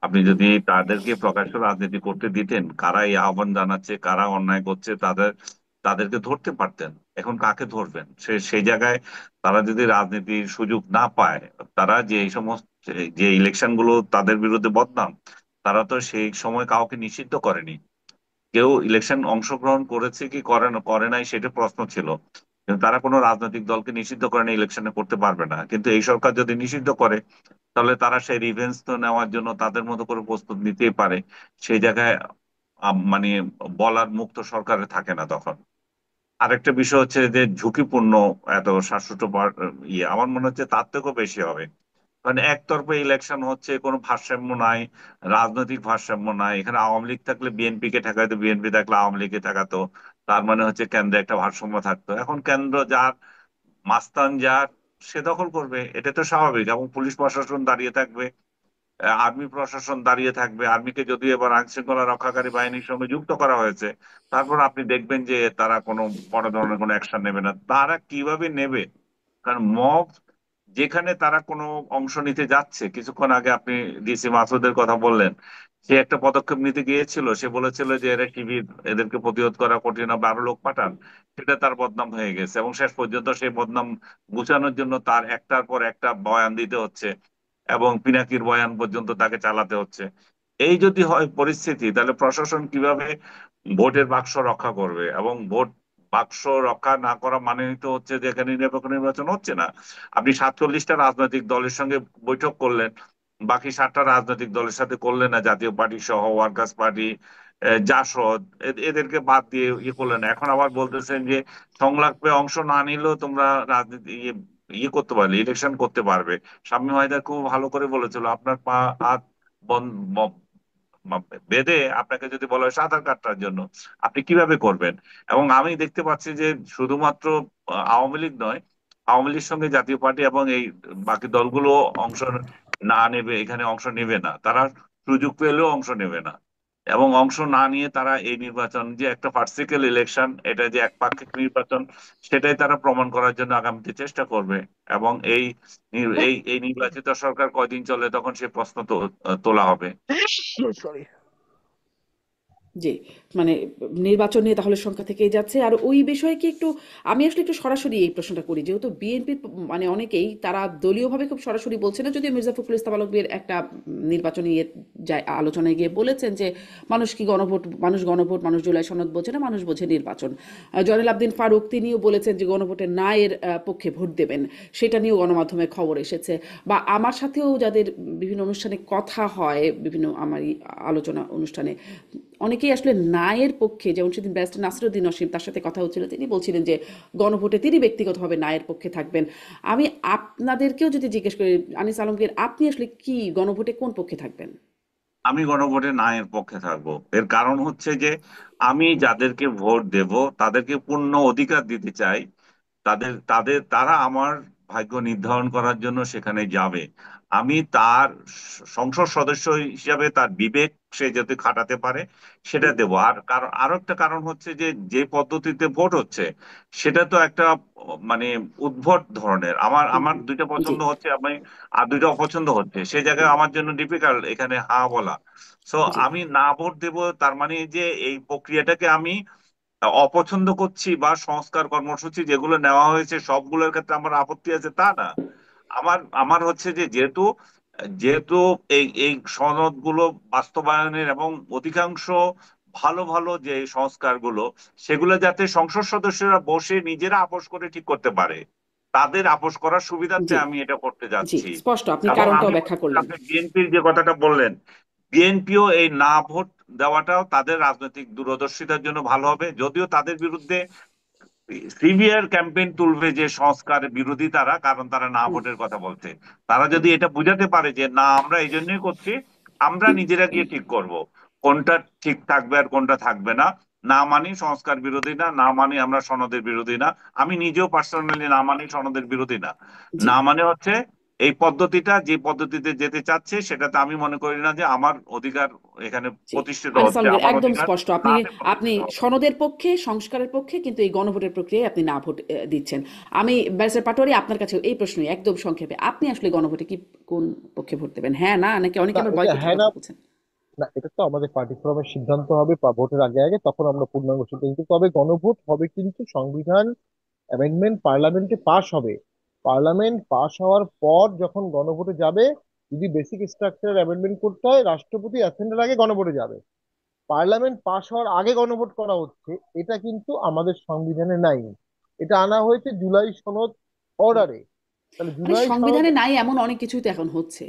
আপনি যদি তাদেরকে প্রকাশ্য রাজনীতি করতে দিতেন, কারা এই আহ্বান জানাচ্ছে, কারা অন্যায় করছে, তাদেরকে ধরতে পারতেন। এখন কাকে ধরবেন? সেই জায়গায় তারা যদি রাজনীতির সুযোগ না পায়, তারা যে এই সমস্ত যে ইলেকশন গুলো তাদের বিরুদ্ধে বদনাম, তারা তো সেই সময় কাউকে নিষিদ্ধ করেনি। কেউ ইলেকশন অংশগ্রহণ করেছে কি করে নাই সেটা প্রশ্ন ছিল, কিন্তু তারা কোনো রাজনৈতিক দলকে নিষিদ্ধ করেনি, ইলেকশনে করতে পারবে না। কিন্তু এই সরকার যদি নিষিদ্ধ করে, তাহলে তারা সেই রিভেঞ্জ তো নেওয়ার জন্য তাদের মতো করে প্রস্তুত নিতেই পারে। সেই জায়গায় মানে বলার মুক্ত সরকারের থাকে না তখন। আরেকটা বিষয় হচ্ছে যে ঝুঁকিপূর্ণ, এত শাশ্বত আমার মনে হচ্ছে তার থেকেও বেশি হবে। কারণ একতরফা ইলেকশন হচ্ছে, কোনো ভারসাম্য নাই, রাজনৈতিক ভারসাম্য নাই। এখানে আওয়ামী লীগ থাকলে বিএনপি কে ঠেকাইতো, বিএনপি থাকলে আওয়ামী লীগকে ঠেকাতো। তার মানে হচ্ছে কেন্দ্রে একটা ভারসাম্য থাকতো। এখন কেন্দ্র যার, মাস্তান যার, সে দখল করবে, এটা তো স্বাভাবিক। এবং পুলিশ প্রশাসন দাঁড়িয়ে থাকবে, আর্মি প্রশাসন দাঁড়িয়ে থাকবে। আর্মিকে যদিও এবার আইন শৃঙ্খলা রক্ষাকারী বাহিনীর সঙ্গে যুক্ত করা হয়েছে, তারপর আপনি দেখবেন যে তারা কোনো বড় ধরনের কোনো অ্যাকশন নেবে না। তারা কিভাবে নেবে? কারণ মব যেখানে তারা কোনো অংশ নিতে যাচ্ছে, কিছুক্ষণ আগে আপনি ডিসি মাসুদের কথা বললেন, সে একটা পদক্ষেপ নিতে গিয়েছিল, সে বলেছিল যে এরা শিবির, এদেরকে প্রতিরোধ করা কঠিন হবে, আরো লোক পাঠান। সেটা তার বদনাম হয়ে গেছে, এবং শেষ পর্যন্ত সেই বদনাম গুছানোর জন্য তার একটার পর একটা বয়ান দিতে হচ্ছে, এবং পিনাকির বয়ান পর্যন্ত তাকে চালাতে হচ্ছে। এই যদি হয় পরিস্থিতি, তাহলে প্রশাসন কিভাবে ভোটের বাক্স রক্ষা করবে? এবং ভোট বাক্স রক্ষা না করা মানে তো হচ্ছে যে এখানে নিরপেক্ষ নির্বাচন হচ্ছে না। আপনি 47টা রাজনৈতিক দলের সঙ্গে বৈঠক করলেন, বাকি 7টা রাজনৈতিক দলের সাথে করলেন না, জাতীয় পার্টি সহ, ওয়ার্কার্স পার্টি, জাসদ, এদেরকে বাদ দিয়ে করলেন। এখন আবার বলতেছেন যে সংলাপে অংশ না নিলেও তোমরা রাজনীতি ইয়ে করতে পারলে, ইলেকশন করতে পারবে। শামীম হায়দার খুব ভালো করে বলেছিল, আপনার পা হাত বেঁধে আপনাকে যদি বলা হয় সাঁতার কাটার জন্য, আপনি কিভাবে করবেন? এবং আমি দেখতে পাচ্ছি যে শুধুমাত্র আওয়ামী লীগ নয়, আওয়ামী লীগের সঙ্গে জাতীয় পার্টি এবং এই বাকি দলগুলো অংশ না নেবে, এখানে অংশ নেবে না। তারা সুযোগ পেলেও অংশ নেবে না। এবং অংশ না নিয়ে তারা এই নির্বাচন যে একটা ফার্সিক্যাল ইলেকশন, এটা যে একপাক্ষিক নির্বাচন, সেটাই তারা প্রমাণ করার জন্য আগামীতে চেষ্টা করবে। এবং এই নির্বাচিত সরকার কয়দিন চলে, তখন সে প্রশ্ন তোলা হবে। সরি। জি, মানে নির্বাচন নিয়ে তাহলে সংখ্যা থেকেই যাচ্ছে। আর ওই বিষয়ে কি একটু, আমি আসলে একটু সরাসরি এই প্রশ্নটা করি, যেহেতু বিএনপি মানে অনেকেই তারা দলীয়ভাবে খুব সরাসরি বলছে না, যদিও মির্জা ফখরুল ইসলাম আলমগীর একটা নির্বাচনী যায় আলোচনায় গিয়ে বলেছেন যে মানুষ কি গণভোট, মানুষ জুলাই সনদ বোঝে না, মানুষ বোঝে নির্বাচন। জয়নুল আবদিন ফারুক তিনিও বলেছেন যে গণভোটের না এর পক্ষে ভোট দেবেন, সেটা নিয়েও গণমাধ্যমে খবর এসেছে। বা আমার সাথেও যাদের বিভিন্ন অনুষ্ঠানে কথা হয়, বিভিন্ন আমার আলোচনা অনুষ্ঠানে, অনেকেই আসলে নায়ের পক্ষে, যেমন সেদিন ব্যারিস্টার নাসিরউদ্দিন নসীম, তার সাথে কথা হচ্ছিল, তিনি বলছিলেন যে গণভোটে তিনি ব্যক্তিগতভাবে নায়ের পক্ষে থাকবেন। আমি আপনাদেরকেও যদি জিজ্ঞেস করি, আনিস আলমগীর, আপনি আসলে কি গণভোটে কোন পক্ষে থাকবেন? আমি গণভোটে না এর পক্ষে থাকবো। এর কারণ হচ্ছে যে আমি যাদেরকে ভোট দেব তাদেরকে পূর্ণ অধিকার দিতে চাই। তারা আমার ভাগ্য নির্ধারণ করার জন্য সেখানে যাবে। আমি তার সংসদ সদস্য হিসাবে তার বিবেক সে যাতে খাটাতে পারে সেটা দেব। আর কারণ আরো একটা কারণ হচ্ছে যে যে পদ্ধতিতে ভোট হচ্ছে সেটা তো একটা মানে উদ্ভট ধরনের। আমার হুম, আমার হুম। দুইটা জি পছন্দ হচ্ছে, আমি আর দুইটা অপছন্দ হচ্ছে, সেই জায়গায় আমার জন্য ডিফিকাল্ট এখানে হা বলা। সো জি আমি না ভোট দেব তার মানে যে এই প্রক্রিয়াটাকে আমি অপছন্দ করছি বা সংস্কার কর্মসূচি যেগুলো নেওয়া হয়েছে সবগুলোর ক্ষেত্রে আমার আপত্তি আছে তা না। আমার আমার হচ্ছে যে যেহেতু যেহেতু এই এই সনদগুলো বাস্তবায়নের এবং অধিকাংশ ভালো ভালো যে সংস্কারগুলো সেগুলো যাতে সংসদ সদস্যরা বসে নিজেরা আপোষ করে ঠিক করতে পারে, তাদের আপোষ করার সুবিধার্থে জি আমি এটা করতে জি যাচ্ছি। স্পষ্ট, আপনি এবং আমি কারণটাও মনে ব্যাখ্যা করি করলেন। আপনি বিএনপির যে কথাটা বললেন, বিএনপিও এই না ভোট দেওয়াটাও তাদের রাজনৈতিক দূরদর্শিতার জন্য ভালো হবে। যদিও তাদের বিরুদ্ধে সিভিয়ার ক্যাম্পেইন তুলবে যে সংস্কার বিরোধী তারা, কারণ তারা না হুম, ভোটের কথা বলছে। তারা যদি এটা বুঝাতে পারে যে না আমরা এই জন্যই করছি, আমরা নিজেরা গিয়ে ঠিক করব কোনটা ঠিক থাকবে আর কোনটা থাকবে না, না মানি সংস্কার বিরোধী না, না মানি আমরা সনদের বিরোধী না, আমি নিজেও পার্সোনালি না মানি সনদের বিরোধী না, জি না মানে হচ্ছে এই পদ্ধতিটা যে পদ্ধতিতে যেতে চাচ্ছে সেটাতে আমি মনে করি না যে আমার অধিকার এখানে জি প্রতিষ্ঠিত আনিস হচ্ছে, আলমগীর আমার একদম অধিকার স্পষ্ট, আপনি তাতে আপনি প্রতিষ্ঠিত হচ্ছে। সনদের পক্ষে, সংস্কারের পক্ষে, কিন্তু এই গণভোটের প্রক্রিয়ায় আপনি না ভোট দিচ্ছেন। আমি ব্যারিস্টার পাটোয়ারি আপনার কাছে এই প্রশ্নই একদম সংক্ষেপে, আপনি আসলে গণভোটে কি কোন পক্ষে ভোট দেবেন, হ্যাঁ না নাকি অনেকে না, আবার এটা বয়কটের হ্যাঁ না, কথা বলছেন? না এটা তো আমাদের পার্টি ফোরামের সিদ্ধান্ত হবে ভোটের আগে আগে, তখন আমরা পূর্ণাঙ্গ সিদ্ধান্ত নিতে হবে। গণভোট হবে কিন্তু সংবিধান অ্যামেন্ডমেন্ট পার্লামেন্টে পাশ হবে। পার্লামেন্ট পাশ হওয়ার পর যখন গণভোটে যাবে, যদি বেসিক স্ট্রাকচার অ্যামেন্ডমেন্ট করতে হয় রাষ্ট্রপতি অ্যাসেম্বলির আগে গণভোটে যাবে। পার্লামেন্ট পাশ হওয়ার আগে গণভোট করা হচ্ছে, এটা কিন্তু আমাদের সংবিধানে নাই। এটা আনা হয়েছে জুলাই সনদ অর্ডারে। তাহলে মানে জুলাই সনদ, সংবিধানে নাই এমন অনেক কিছুই তো এখন হচ্ছে,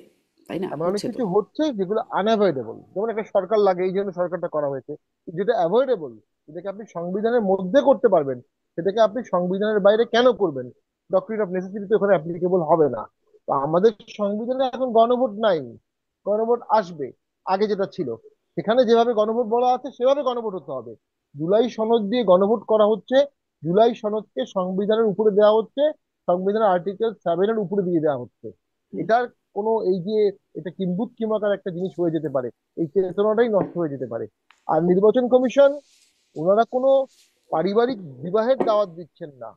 তাই না? এমন অনেক হচ্ছে তো। কিছু হচ্ছে যেগুলো আনঅ্যাভয়েডেবল। যেমন একটা সরকার লাগে, এই জন্য সরকারটা করা হয়েছে। যেটা অ্যাভয়েডেবল, যেটাকে আপনি সংবিধানের মধ্যে করতে পারবেন, সেটাকে আপনি সংবিধানের বাইরে কেন করবেন? ডক্ট্রিন অফ নেসেসিটি তো ওখানে অ্যাপ্লিকেবল হবে না। তো আমাদের সংবিধানে এখন গণভোট নাই, গণভোট আসবে। আগে যেটা ছিল সেখানে যেভাবে গণভোট বলা আছে সেভাবে গণভোট হতে হবে। জুলাই সনদ দিয়ে গণভোট করা হচ্ছে, জুলাই সনদকে সংবিধানের উপরে দেওয়া হচ্ছে, সংবিধানের আর্টিকেল 7 এর উপরে দিয়ে দেওয়া হচ্ছে। হুম। এটার কোনো এই যে এটা কিম্ভূত কিমাকার একটা জিনিস হয়ে যেতে পারে, এই চেতনাটাই নষ্ট হয়ে যেতে পারে। আর নির্বাচন কমিশন, ওনারা কোনো পারিবারিক বিবাহের দাওয়াত দিচ্ছেন না।